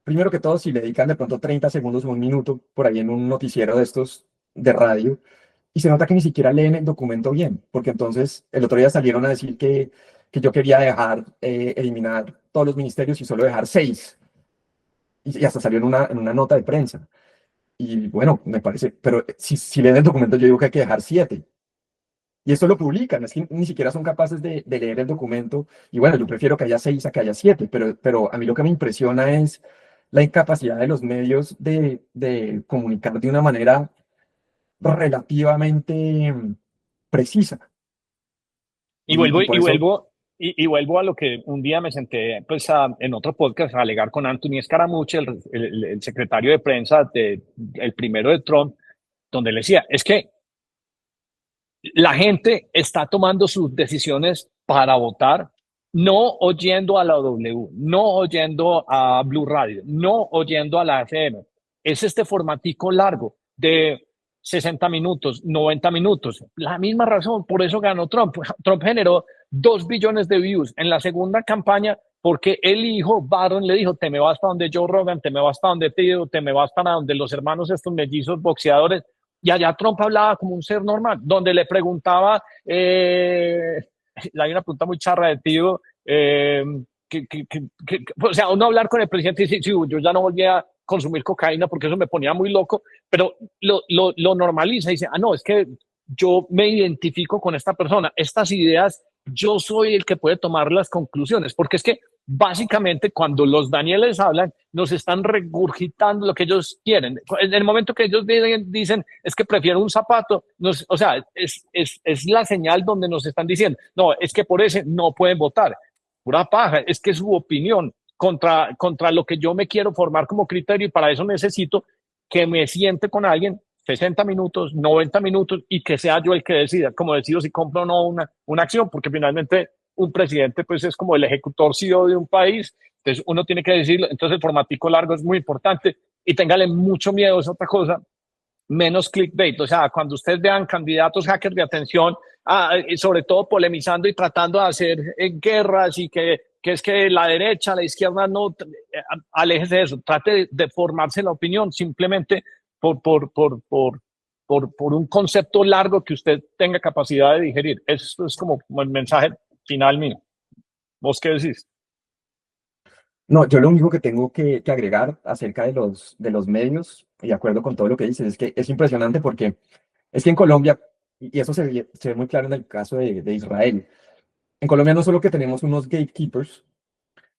primero que todo, si le dedican de pronto 30 segundos o un minuto por ahí en un noticiero de estos de radio, y se nota que ni siquiera leen el documento bien, porque entonces el otro día salieron a decir que yo quería eliminar todos los ministerios y solo dejar 6. Y hasta salió en una nota de prensa. Y bueno, me parece, pero si leen el documento yo digo que hay que dejar 7. Y esto lo publican, es que ni siquiera son capaces de leer el documento. Y bueno, yo prefiero que haya 6 a que haya 7, pero a mí lo que me impresiona es la incapacidad de los medios de comunicar de una manera relativamente precisa. Y vuelvo a lo que un día me senté pues, en otro podcast a alegar con Anthony Scaramucci, el secretario de prensa el primero de Trump, donde le decía, es que la gente está tomando sus decisiones para votar, no oyendo a la W, no oyendo a Blue Radio, no oyendo a la FM. Es este formatico largo de 60 minutos, 90 minutos. La misma razón, por eso ganó Trump. Trump generó 2 billones de views en la segunda campaña porque el hijo Barron le dijo, te me vas para donde Joe Rogan, te me vas para donde Tío, te me vas para donde los hermanos estos mellizos boxeadores. Y allá Trump hablaba como un ser normal, donde le preguntaba, hay una pregunta muy charra de Tío, o sea, uno hablar con el presidente y decir, sí, yo ya no volví a consumir cocaína porque eso me ponía muy loco, pero lo normaliza y dice, no, es que yo me identifico con esta persona, estas ideas, yo soy el que puede tomar las conclusiones, porque es que básicamente cuando los Danieles hablan, nos están regurgitando lo que ellos quieren. En el momento que ellos dicen es que prefiero un zapato, o sea, es la señal donde nos están diciendo, no, es que por ese no pueden votar. Pura paja, es que es su opinión contra lo que yo me quiero formar como criterio y para eso necesito que me siente con alguien 60 minutos, 90 minutos y que sea yo el que decida, como decido si compro o no una acción, porque finalmente un presidente pues es como el ejecutor CEO de un país, entonces uno tiene que decirlo, entonces el formatico largo es muy importante y téngale mucho miedo, es otra cosa, menos clickbait, o sea, cuando ustedes vean candidatos hackers de atención, sobre todo polemizando y tratando de hacer guerras y que es que la derecha, la izquierda no, aléjese de eso, trate de formarse la opinión simplemente por un concepto largo que usted tenga capacidad de digerir. Eso es como el mensaje final mío. ¿Vos qué decís? No, yo lo único que tengo que agregar acerca de los medios, y de acuerdo con todo lo que dices, es que es impresionante porque es que en Colombia, y eso se ve muy claro en el caso de Israel, en Colombia no solo que tenemos unos gatekeepers,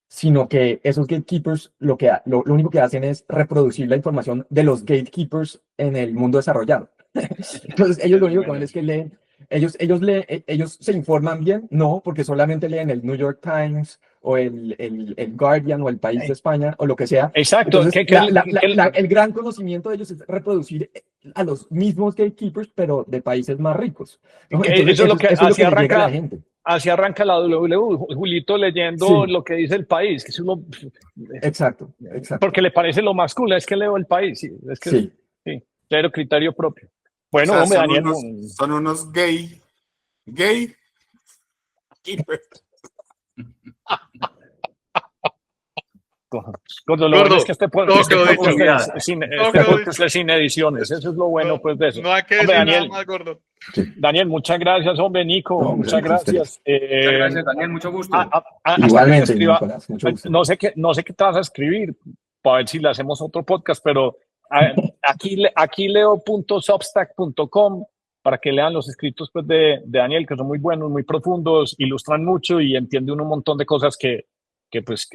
sino que esos gatekeepers lo único que hacen es reproducir la información de los gatekeepers en el mundo desarrollado. Entonces ellos lo único que hacen es que leen, ellos se informan bien, no, porque solamente leen el New York Times o el Guardian o el País de España o lo que sea. Exacto. Entonces, el gran conocimiento de ellos es reproducir a los mismos gatekeepers, pero de países más ricos, ¿no? Que Entonces, eso es lo que eso es lo así que le llega a la arranca, gente. así arranca la WW, Julito leyendo Sí. lo que dice El País, que es uno, Exacto, exacto. porque le parece lo más cool, es que leo El País, sí, es que Sí. sí, cero criterio propio. Bueno, O sea, hombre, son Daniel, son unos gay. Gordo, lo bueno es que este todo podcast quedó dicho. este podcast es sin ediciones, eso es lo bueno pues de eso. No hay que Hombre, decir Daniel, nada más, gordo. Daniel, muchas gracias, hombre, Nico, No, muchas gracias. Muchas gracias, Daniel, mucho gusto. Hasta que Igualmente, te escriba, Nicolás, mucho gusto. no sé qué te vas a escribir para ver si le hacemos otro podcast, pero aquí leo.substack.com para que lean los escritos pues, de Daniel, que son muy buenos, muy profundos, ilustran mucho y entiende uno un montón de cosas que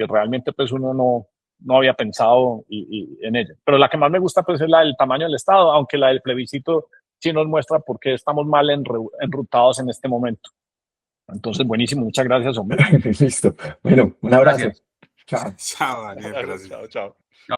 realmente pues uno no había pensado y en ella. Pero la que más me gusta pues es la del tamaño del Estado, aunque la del plebiscito sí nos muestra por qué estamos mal enrutados en este momento. Entonces, buenísimo, muchas gracias, hombre. Listo. Bueno, un abrazo. Gracias. Chao. Chao, Daniel, gracias. Chao, chao.